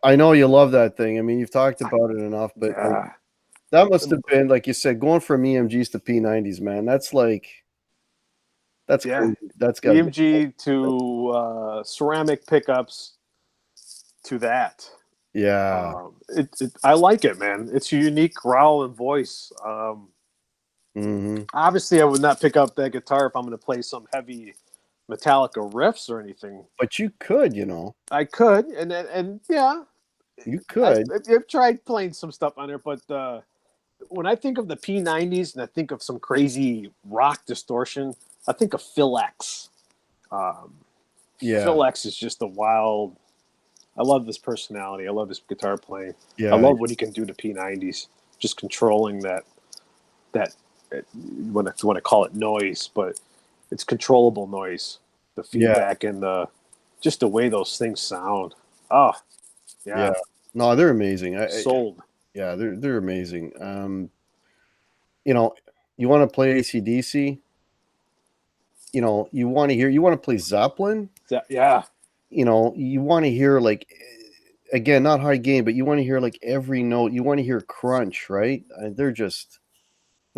I know you love that thing. I mean, you've talked about it enough, but that must have been, like you said, going from EMGs to P90s, man. That's crazy. That's got EMG to ceramic pickups to that. Yeah. I like it, man. It's a unique growl and voice. Obviously, I would not pick up that guitar if I'm going to play some heavy Metallica riffs or anything. But you could, I could, and yeah. You could. I've tried playing some stuff on there, but when I think of the P90s and I think of some crazy rock distortion, I think of Phil X. Phil X is just a wild... I love his personality. I love his guitar playing. Yeah, I love what he can do to P90s. Just controlling that when I want to call it noise, but it's controllable noise. The feedback and just the way those things sound. Oh, yeah. No, they're amazing. Sold. Yeah, they're amazing. You want to play AC/DC? you know, you want to play Zeppelin. Yeah. You know, you want to hear like, again, not high gain, but you want to hear like every note. You want to hear crunch, right? They're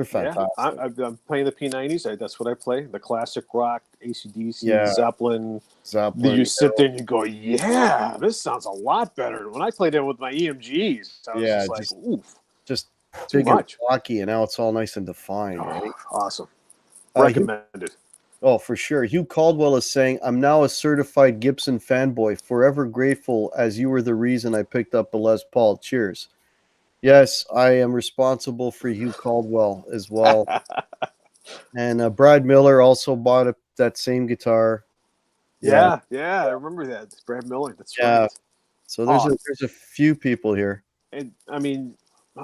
fantastic. I'm playing the P90s. That's what I play. The classic rock, AC/DC, Yeah. Zeppelin. Zeppelin. You sit there and you go, yeah, this sounds a lot better. When I played it with my EMGs, I was just like, oof. Just too much. And blocky, and now it's all nice and defined, right? Awesome. Recommended. For sure. Hugh Caldwell is saying, I'm now a certified Gibson fanboy, forever grateful as you were the reason I picked up a Les Paul. Cheers. Yes, I am responsible for Hugh Caldwell as well. And Brad Miller also bought that same guitar. Yeah, I remember that. It's Brad Miller. That's right. So there's a few people here. And I mean,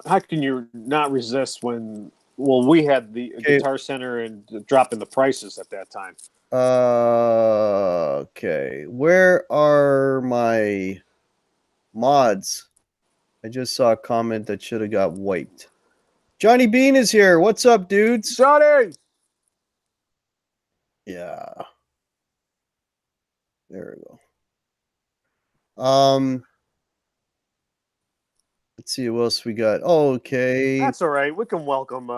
how can you not resist when we had the Guitar Center and dropping the prices at that time. Okay. Where are my mods? I just saw a comment that should have got wiped. Johnny Beane is here. What's up, dudes? Johnny! Yeah. There we go. Let's see what else we got. Oh, okay. That's all right. We can welcome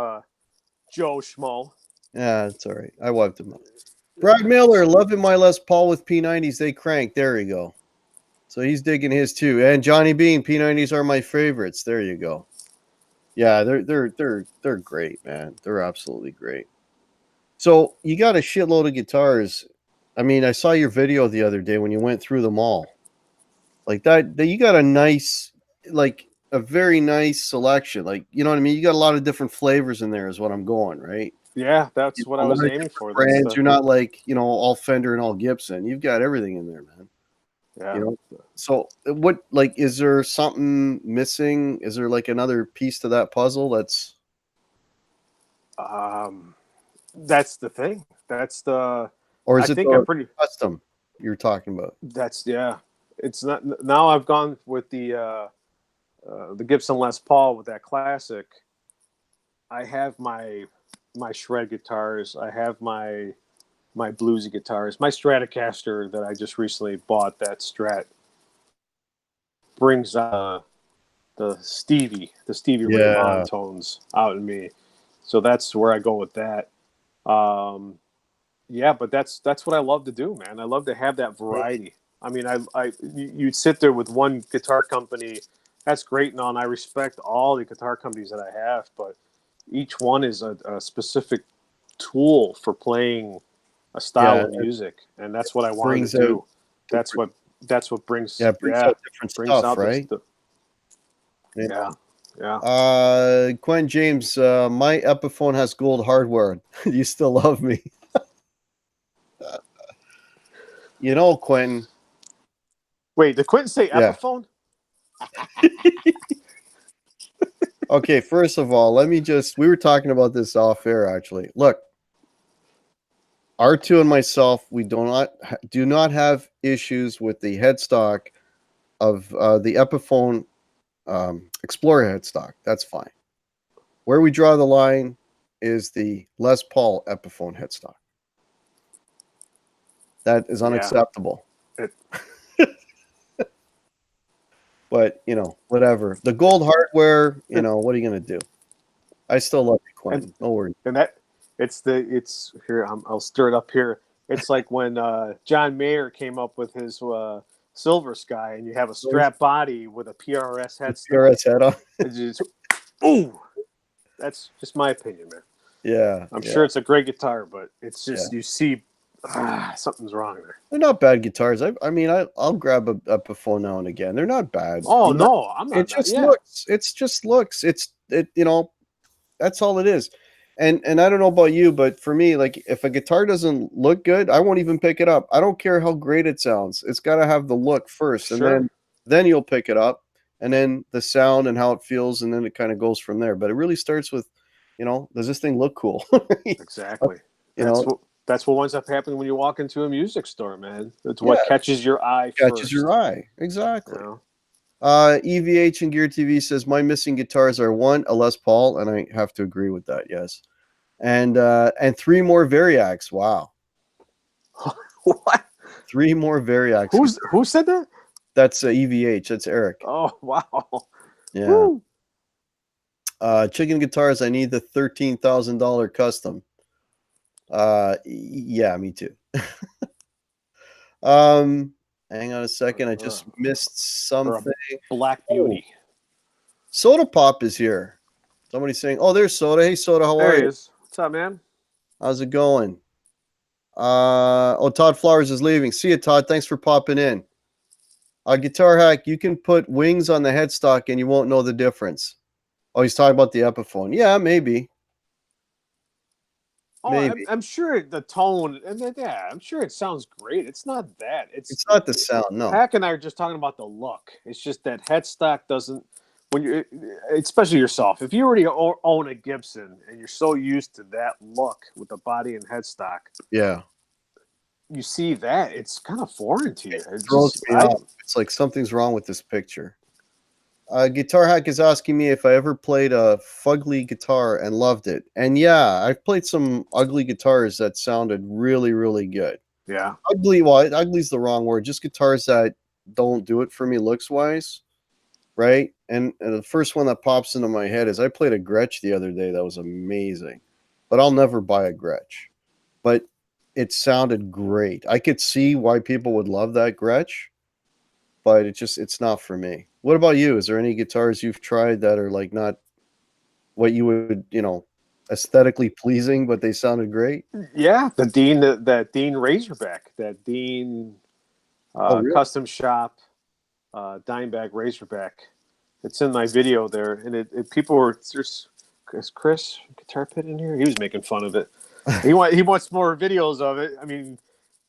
Joe Schmo. Yeah, that's all right. I wiped him up. Brad Miller, loving my Les Paul with P90s. They crank. There you go. So he's digging his too. And Johnny Bean, P90s are my favorites. There you go. Yeah, they're great, man. They're absolutely great. So you got a shitload of guitars. I mean, I saw your video the other day when you went through them all. Like that you got a nice, like a very nice selection. Like, you know what I mean? You got a lot of different flavors in there is what I'm going, right? Yeah, that's what I was aiming for. Brands, you're not like, you know, all Fender and all Gibson. You've got everything in there, man. Yeah. You know? So what, like, is there something missing? Is there like another piece to that puzzle that's the thing. That's the, or is I it think I'm pretty custom you're talking about? That's, yeah. It's not, now I've gone with the Gibson Les Paul with that classic. I have my shred guitars. I have my bluesy guitars. My Stratocaster that I just recently bought, that Strat, brings the Stevie Ray Vaughan tones out in me. So that's where I go with that. Yeah, but that's what I love to do, man. I love to have that variety. I mean, you'd sit there with one guitar company. That's great and all, and I respect all the guitar companies that I have, but each one is a specific tool for playing a style of music, and that's what I wanted to do. That's what brings out different stuff, right? Quinn James, my Epiphone has gold hardware. You still love me. You know, Quentin. Wait, did Quentin say Epiphone? Okay, first of all, we were talking about this off air, actually. Look, R2 and myself, we do not have issues with the headstock of the Epiphone Explorer headstock. That's fine. Where we draw the line is the Les Paul Epiphone headstock. That is unacceptable. But, you know, whatever. The gold hardware, you know, what are you going to do? I still love you, Quentin. No worries. And it's here. I'll stir it up here. It's like when John Mayer came up with his Silver Sky, and you have a strap body with a PRS head. PRS head on. Ooh, that's just my opinion, man. Yeah, I'm sure it's a great guitar, but it's just you see something's wrong there. They're not bad guitars. I mean, I'll grab a Epiphone now and again. They're not bad. Oh no, I'm not. It just looks. It's just looks. You know, that's all it is. And I don't know about you, but for me, like, if a guitar doesn't look good, I won't even pick it up. I don't care how great it sounds. It's got to have the look first, and then you'll pick it up, and then the sound and how it feels, and then it kind of goes from there. But it really starts with, you know, does this thing look cool? Exactly. That's what winds up happening when you walk into a music store, man. It's what catches your eye first. Catches your eye, exactly. You know? EVH and Gear TV says, my missing guitars are 1, a Les Paul, and I have to agree with that, yes. And 3 more Variacs. Wow. What? 3 more Variax. Who said that? That's EVH. That's Eric. Oh, wow. Yeah. Woo. Chicken Guitars, I need the $13,000 custom. Yeah, me too. Hang on a second. I just missed something. Black Beauty. Soda Pop is here. Somebody's saying, "Oh, there's Soda. Hey, Soda, how There are he you? is. What's up, man? How's it going?" Todd Flowers is leaving. See you, Todd. Thanks for popping in. Guitar Hack, you can put wings on the headstock and you won't know the difference. Oh, he's talking about the Epiphone. Yeah, maybe. Oh, Maybe. I'm sure the tone, and yeah, I'm sure it sounds great. It's not that. It's not the sound, no. Hack and I are just talking about the look. It's just that headstock doesn't, when you, especially yourself, if you already own a Gibson and you're so used to that look with the body and headstock, Yeah, you see that, it's kind of foreign to you. it throws me off. It's like something's wrong with this picture. Guitar Hack is asking me if I ever played a fugly guitar and loved it. And yeah, I've played some ugly guitars that sounded really, really good. Yeah. Ugly, well, ugly's the wrong word. Just guitars that don't do it for me looks-wise, right? And the first one that pops into my head is I played a Gretsch the other day that was amazing. But I'll never buy a Gretsch. But it sounded great. I could see why people would love that Gretsch, but it's not for me. What about you? Is there any guitars you've tried that are like not what you would, aesthetically pleasing, but they sounded great? Yeah, the Deane, that Deane Razorback, that Deane Really? custom shop Dimebag Razorback. It's in my video there, and it people were there's Chris Guitar Pit in here. He was making fun of it. He wants more videos of it. I mean,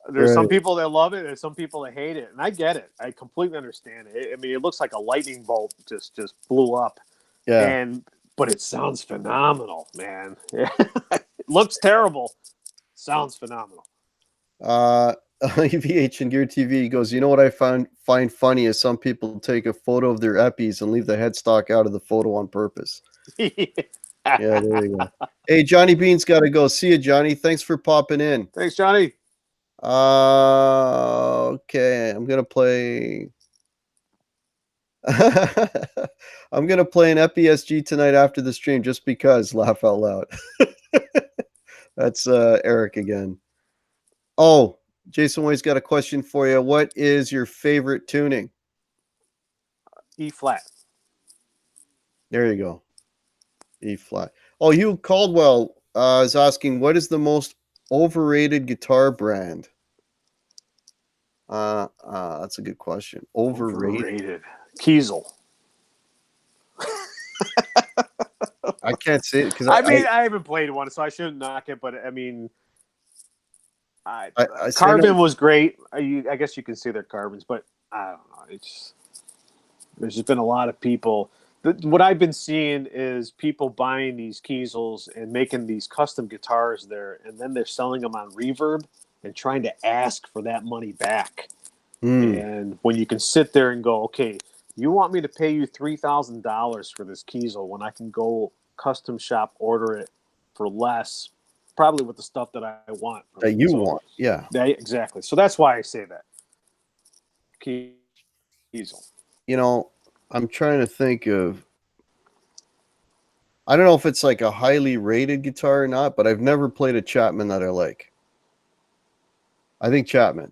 there's some people that love it and some people that hate it, and I get it. I completely understand it. I mean, it looks like a lightning bolt just blew up. Yeah. But it sounds phenomenal, man. It looks terrible. Sounds phenomenal. EVH and Gear TV goes, you know what I find funny is some people take a photo of their Eppies and leave the headstock out of the photo on purpose. Yeah, there you go. Hey, Johnny Bean's got to go. See you, Johnny. Thanks for popping in. Thanks, Johnny. Okay, I'm gonna play. I'm gonna play an EPSG tonight after the stream just because. Laugh out loud. That's Eric again. Oh, Jason Way's got a question for you. What is your favorite tuning? E flat. There you go. E flat. Oh, Hugh Caldwell is asking, what is the most overrated guitar brand? That's a good question. Overrated. Kiesel. I can't say it because I haven't played one, so I shouldn't knock it. But I mean, Carbon was great. I guess you can say they're carbons, but I don't know. There's just been a lot of people. What I've been seeing is people buying these Kiesels and making these custom guitars there, and then they're selling them on Reverb and trying to ask for that money back. And when you can sit there and go, okay, you want me to pay you $3,000 for this Kiesel when I can go custom shop order it for less, probably with the stuff that I want. That you want, yeah. Exactly. So that's why I say that. Kiesel. I'm trying to think of. I don't know if it's like a highly rated guitar or not, but I've never played a Chapman that I like. I think Chapman.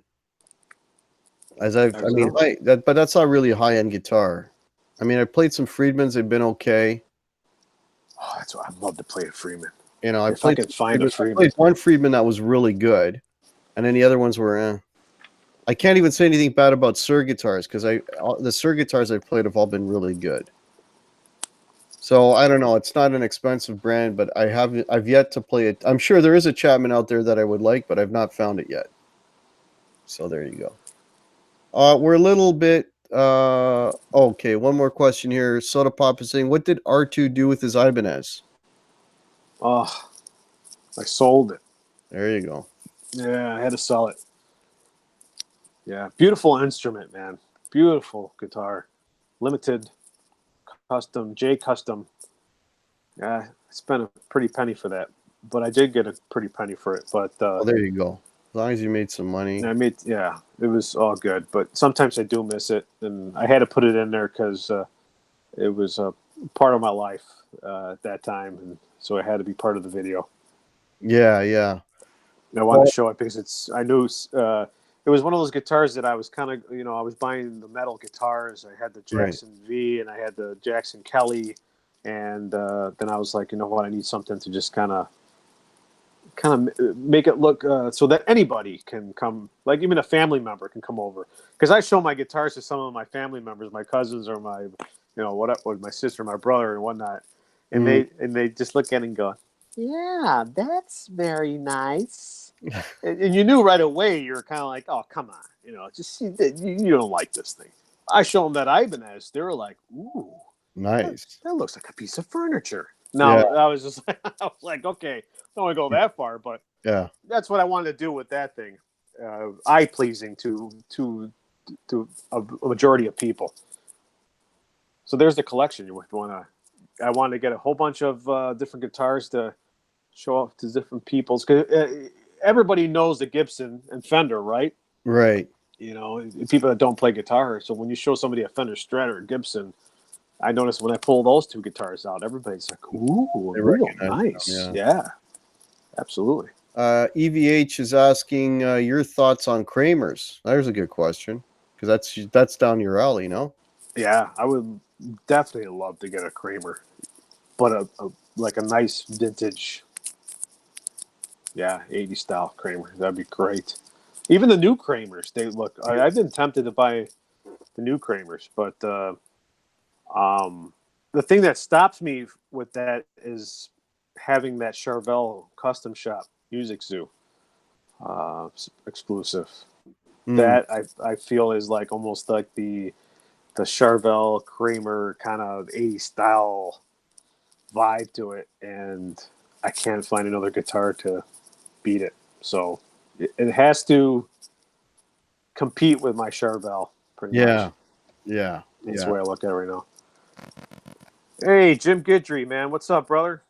But that's not really a high-end guitar. I mean, I played some Friedmans; they've been okay. Oh, that's what I'd love to play a Friedman. I played one Friedman that was really good, and then the other ones were. I can't even say anything bad about Suhr guitars because the Suhr guitars I've played have all been really good. So I don't know. It's not an expensive brand, but I've yet to play it. I'm sure there is a Chapman out there that I would like, but I've not found it yet. So there you go. We're a little bit okay. One more question here. Soda Pop is saying, what did R2 do with his Ibanez? Oh, I sold it. There you go. Yeah, I had to sell it. Yeah, beautiful instrument, man. Beautiful guitar. Limited, custom, J custom. Yeah, I spent a pretty penny for that, but I did get a pretty penny for it. But there you go. As long as you made some money. Yeah, it was all good. But sometimes I do miss it, and I had to put it in there because it was a part of my life at that time, and so it had to be part of the video. Yeah, yeah. And I wanted to show it because I knew it was one of those guitars that I was kind of, I was buying the metal guitars. I had the Jackson V and I had the Jackson Kelly, and then I was like, you know what, I need something to just kind of make it look so that anybody can come, like even a family member can come over. Because I show my guitars to some of my family members, my cousins or my, what my sister, my brother, and whatnot, and they just look at it and go, "Yeah, that's very nice." and you knew right away. You were kind of like, "Oh, come on, just see that you don't like this thing." I show them that Ibanez. They were like, "Ooh, nice. That looks like a piece of furniture." No, yeah. I was just like, okay, don't want to go that far, but yeah, that's what I wanted to do with that thing. Eye pleasing to a majority of people. So there's the collection. I wanted to get a whole bunch of different guitars to show off to different peoples, because everybody knows the Gibson and Fender, right? Right. People that don't play guitar. So when you show somebody a Fender Strat or a Gibson, I noticed when I pull those two guitars out, everybody's like, "Ooh, real nice." Yeah, absolutely. EVH is asking your thoughts on Kramers. There's a good question, because that's down your alley, no? Yeah, I would definitely love to get a Kramer, but like a nice vintage, 80s style Kramer. That'd be great. Even the new Kramers, they look. I've been tempted to buy the new Kramers, but the thing that stops me with that is having that Charvel Custom Shop Music Zoo exclusive. That I feel is like almost like the Charvel Kramer kind of 80s style vibe to it, and I can't find another guitar to beat it. So it has to compete with my Charvel pretty much. Yeah. That's the way I look at it right now. Hey, Jim Guidry, man. What's up, brother?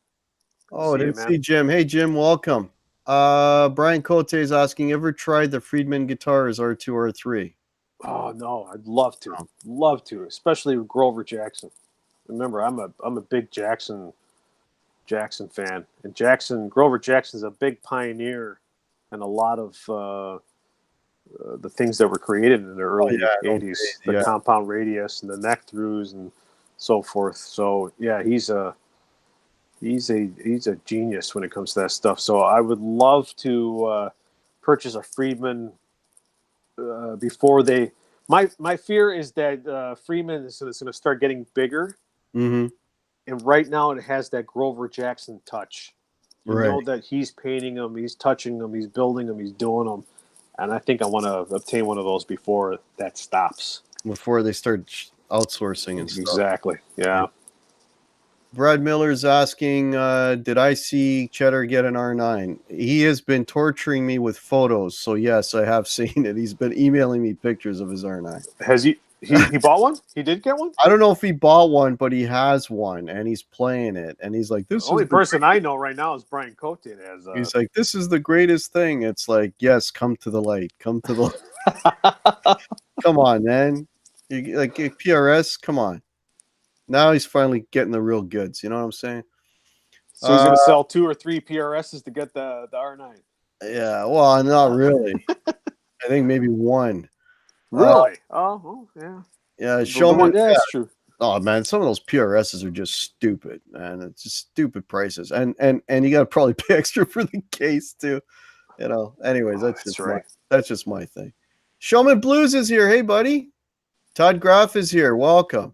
Good to see Jim. Hey, Jim, welcome. Brian Cote is asking, ever tried the Friedman guitars R2R3? Oh, no, I'd love to. Love to, especially with Grover Jackson. Remember, I'm a big Jackson fan. And Grover Jackson's a big pioneer in a lot of the things that were created in the early 80s. The compound radius and the neck throughs and so forth. So, yeah, he's a genius when it comes to that stuff. So I would love to purchase a Friedman before they. My fear is that Friedman is going to start getting bigger, and right now it has that Grover Jackson touch. You know that he's painting them, he's touching them, he's building them, he's doing them, and I think I want to obtain one of those before that stops. Before they start outsourcing and stuff. Exactly. Yeah. Brad Miller's asking, did I see Cheddar get an R9? He has been torturing me with photos, so yes, I have seen it. He's been emailing me pictures of his R9. Has he bought one? He did get one? I don't know if he bought one, but he has one, and he's playing it, and he's like, "This." The only person I know right now is Brian Cote. He's like, "This is the greatest thing." It's like, yes, come to the light. Come to the light. Come on, man. You like PRS? Come on. Now he's finally getting the real goods. You know what I'm saying? So he's going to sell 2 or 3 PRSs to get the R9. Yeah, well, not really. I think maybe one. Really? Yeah. Yeah, Showman. Yeah, that's true. Oh man, some of those PRSs are just stupid, man. It's just stupid prices, and you got to probably pay extra for the case too. Anyways, that's just my thing. Showman Blues is here. Hey, buddy. Todd Graff is here. Welcome.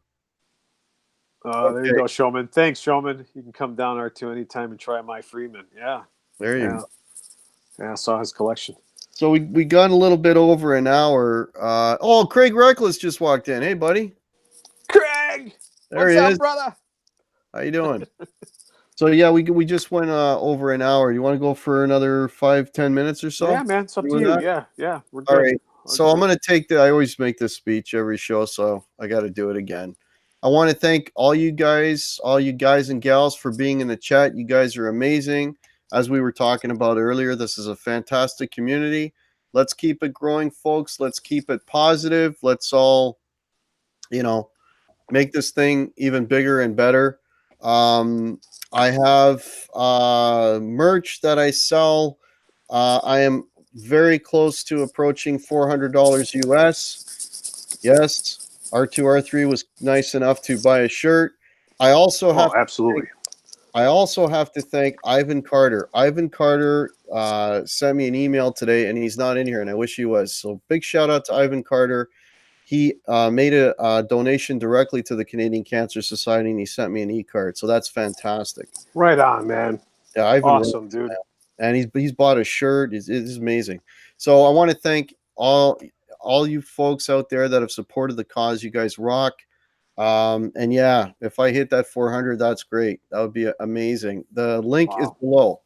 There you go, Showman. Thanks, Showman. You can come down R2 anytime and try my Freeman. Yeah. There you go. Yeah, I saw his collection. So we got a little bit over an hour. Craig Reckless just walked in. Hey, buddy. Craig! What's up, brother? How you doing? So, yeah, we just went over an hour. You want to go for another 5-10 minutes or so? Yeah, man. It's up to you. Yeah. We're good. All right. So I'm going to take I always make this speech every show, so I got to do it again. I want to thank all you guys and gals for being in the chat. You guys are amazing. as we were talking about earlier, this is a fantastic community. Let's keep it growing, folks. Let's keep it positive. Let's all, make this thing even bigger and better. I have merch that I sell. I am very close to approaching $400 US. Yes, R2R3 was nice enough to buy a shirt. I also have absolutely. I also have to thank Ivan Carter. Ivan Carter sent me an email today, and he's not in here, and I wish he was. So big shout out to Ivan Carter. He made a donation directly to the Canadian Cancer Society, and he sent me an e-card. So that's fantastic. Right on, man. Yeah, Ivan, awesome, dude. And he's bought a shirt. It's amazing. So I want to thank all you folks out there that have supported the cause. You guys rock. And yeah, if I hit that 400, that's great. That would be amazing. The link is below.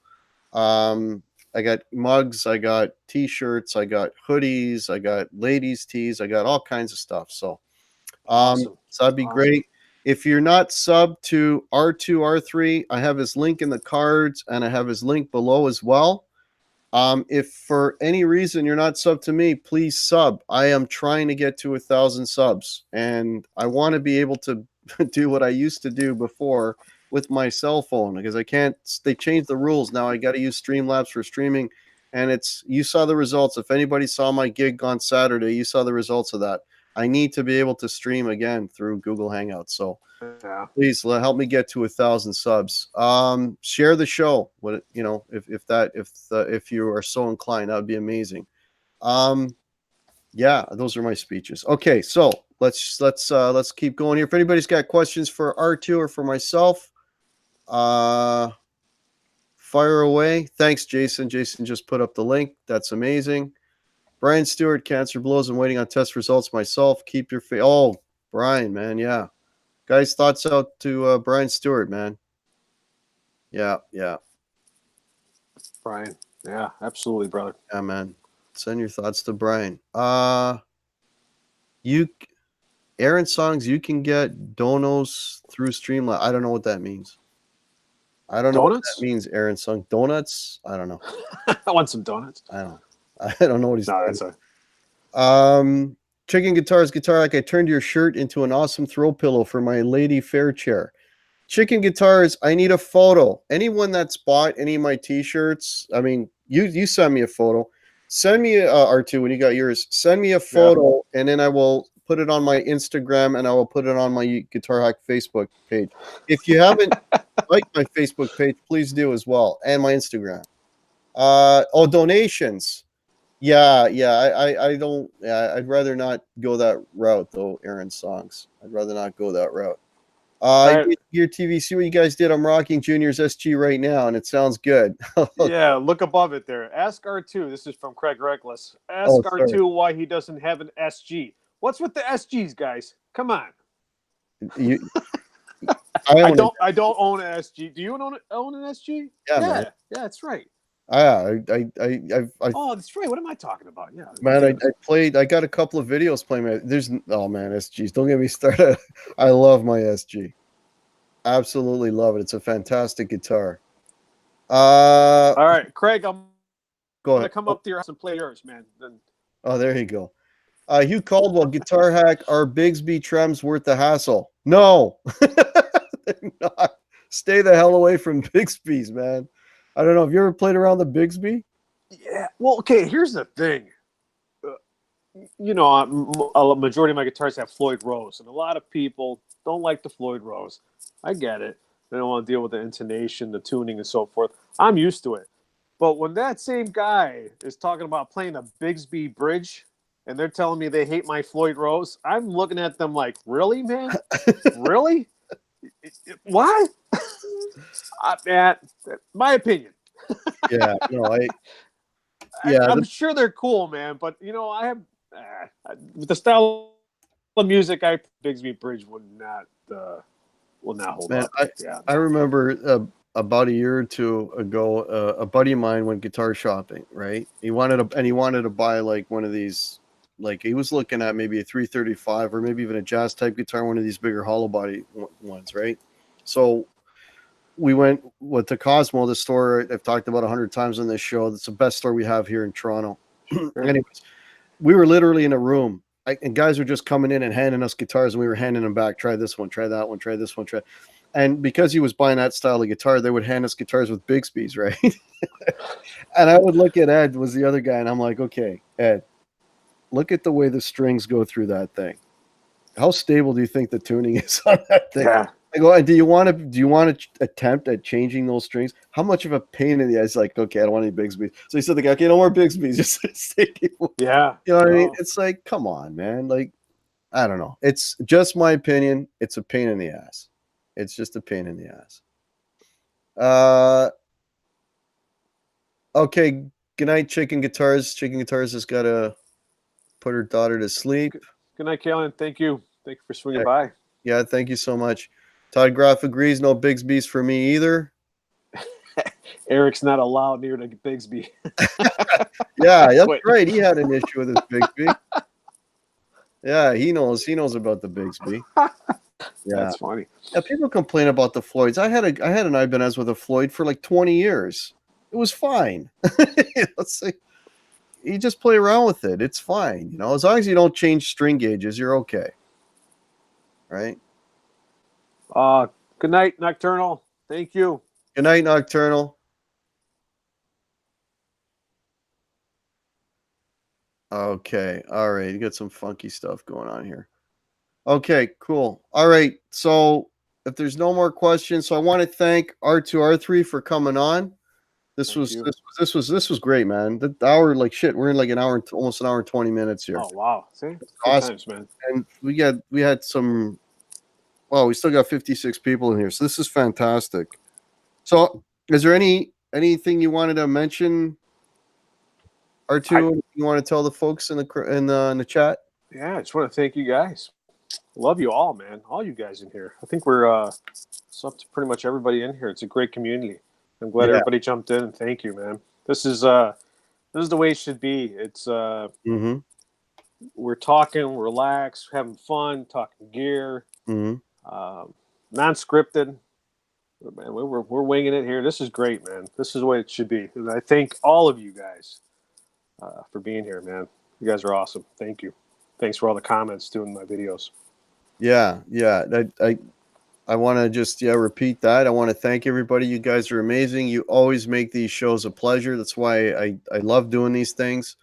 I got mugs, I got t-shirts, I got hoodies, I got ladies tees, I got all kinds of stuff. So, awesome. So that'd be great. If you're not subbed to R2R3, I have his link in the cards and I have his link below as well. If for any reason you're not subbed to me, please sub. I am trying to get to 1,000 subs, and I want to be able to do what I used to do before with my cell phone, because I can't. They changed the rules now. I got to use Streamlabs for streaming, and you saw the results. If anybody saw my gig on Saturday, you saw the results of that. I need to be able to stream again through Google Hangouts. So please help me get to 1,000 subs. Share the show. If you are so inclined, that would be amazing. Yeah, those are my speeches. Okay, so let's keep going here. If anybody's got questions for R2 or for myself, fire away. Thanks, Jason. Jason just put up the link. That's amazing. Brian Stewart, cancer blows. I'm waiting on test results myself. Keep your faith. Oh, Brian, man, yeah. Guys, thoughts out to Brian Stewart, man. Yeah. Brian. Yeah, absolutely, brother. Yeah, man. Send your thoughts to Brian. Aaron Songs, you can get donos through Streamlabs. I don't know what that means. I don't know what that means, Aaron Song. Donuts? I don't know. I want some donuts. I don't know what he's saying. No, that's ChickNGuitars, Guitar Hack, I turned your shirt into an awesome throw pillow for my lady fair chair. ChickNGuitars, I need a photo. Anyone that's bought any of my t-shirts, I mean, you send me a photo. Send me R2 when you got yours. Send me a photo, and then I will put it on my Instagram, and I will put it on my Guitar Hack Facebook page. If you haven't liked my Facebook page, please do as well, and my Instagram. Donations. Yeah. I don't. I'd rather not go that route, though. Aaron Songs. I'd rather not go that route. Your TV. See what you guys did. I'm rocking Junior's SG right now, and it sounds good. Yeah, look above it there. Ask R2. This is from Craig Reckless. Ask R2 why he doesn't have an SG. What's with the SGs, guys? Come on. I don't own an SG. Do you own an SG? Yeah, that's right. Oh, that's right. What am I talking about? Yeah, man, I got a couple of videos playing. SGs. Don't get me started. I love my SG. Absolutely love it. It's a fantastic guitar. All right, Craig, I'm gonna come up to your house and play yours, man. Then. Oh, there you go. Hugh Caldwell, Guitar Hack, are Bigsby trems worth the hassle? No. They're not. Stay the hell away from Bigsby's, man. I don't know. Have you ever played around the Bigsby? Yeah. Well, okay, here's the thing. A majority of my guitars have Floyd Rose, and a lot of people don't like the Floyd Rose. I get it. They don't want to deal with the intonation, the tuning, and so forth. I'm used to it. But when that same guy is talking about playing a Bigsby bridge, and they're telling me they hate my Floyd Rose, I'm looking at them like, really, man? Really? What? Man, my opinion. Yeah, no, I'm sure they're cool, man. But I have the style of music Bigsby Bridge will not hold man, up. I remember about a year or two ago, a buddy of mine went guitar shopping. Right, he wanted to buy like one of these. Like he was looking at maybe a 335 or maybe even a jazz type guitar, one of these bigger hollow body ones, right? So we went to Cosmo, the store I've talked about 100 times on this show. That's the best store we have here in Toronto. Anyways, we were literally in a room, and guys were just coming in and handing us guitars, and we were handing them back. Try this one, try that one, try this one, try. And because he was buying that style of guitar, they would hand us guitars with Bigsby's, right? And I would look at Ed, was the other guy, and I'm like, okay, Ed, look at the way the strings go through that thing. How stable do you think the tuning is on that thing? Yeah. I go, do you want to attempt at changing those strings? How much of a pain in the ass? Like, okay, I don't want any Bigsby. So he said, the guy, okay, no more Bigsby's. Just stay. Yeah. You know what I mean? It's like, come on, man. Like, I don't know. It's just my opinion. It's a pain in the ass. It's just a pain in the ass. Okay. Good night, ChickNGuitars. ChickNGuitars has got to put her daughter to sleep. Good night, Kailyn. Thank you. Thank you for swinging by. Yeah, thank you so much. Todd Groff agrees. No Bigsby's for me either. Eric's not allowed near the Bigsby. Yeah, that's right. He had an issue with his Bigsby. Yeah, he knows about the Bigsby. Yeah, that's funny. Yeah, people complain about the Floyds. I had an Ibanez with a Floyd for like 20 years. It was fine. Let's say you just play around with it. It's fine. You know, as long as you don't change string gauges, you're okay. Right? Good night, Nocturnal. Thank you. Good night, Nocturnal. Okay. All right. You got some funky stuff going on here. Okay, cool. All right. So if there's no more questions, so I want to thank R2R3 for coming on. This was great, man. The hour, like shit, we're in like almost an hour and 20 minutes here. Oh wow. See? Awesome, times, man. And we had some. Well, we still got 56 people in here, so this is fantastic. So, is there anything you wanted to mention, R2? You want to tell the folks in the chat? Yeah, I just want to thank you guys. Love you all, man. All you guys in here. I think we're it's up to pretty much everybody in here. It's a great community. I'm glad everybody jumped in, and thank you, man. This is the way it should be. It's we're talking, relaxed, having fun, talking gear. Non-scripted, man. We're winging it here. This is great, man. This is the way it should be. And I thank all of you guys for being here, man. You guys are awesome. Thank you. Thanks for all the comments doing my videos. Yeah. I want to just repeat that. I want to thank everybody. You guys are amazing. You always make these shows a pleasure. That's why I love doing these things.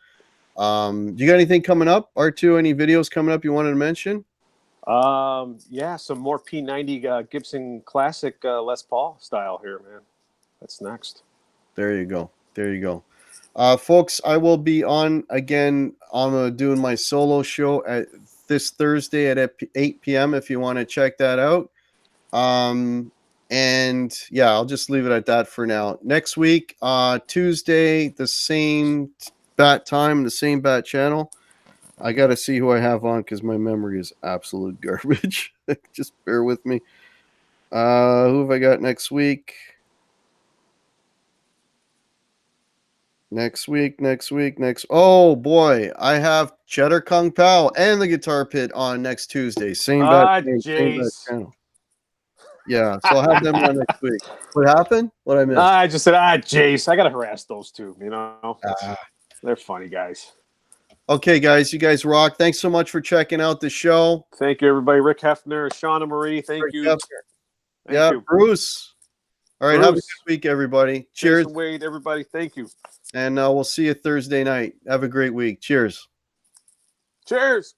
You got anything coming up, R2? Any videos coming up you wanted to mention? Yeah, some more P90 Gibson Classic Les Paul style here, man. That's next. There you go. Folks, I will be on again. I'm doing my solo show at this Thursday at 8 p.m. if you want to check that out. And yeah, I'll just leave it at that for now. Next week, Tuesday, the same bat time, the same bat channel. I got to see who I have on because my memory is absolute garbage. Just bear with me. Who have I got next week? Oh boy, I have Cheddar Kung Pao and the Guitar Pit on next Tuesday. Same bat channel. Yeah, so I'll have them on next week. What happened? What I missed? I just said, Jace. I gotta harass those two. You know, they're funny guys. Okay, guys, you guys rock. Thanks so much for checking out the show. Thank you, everybody. Rick Hefner, Shauna Marie, thank you. Thank you. Bruce. All right, have a good week, everybody. Cheers. Jason Wade, everybody, thank you. And we'll see you Thursday night. Have a great week. Cheers. Cheers.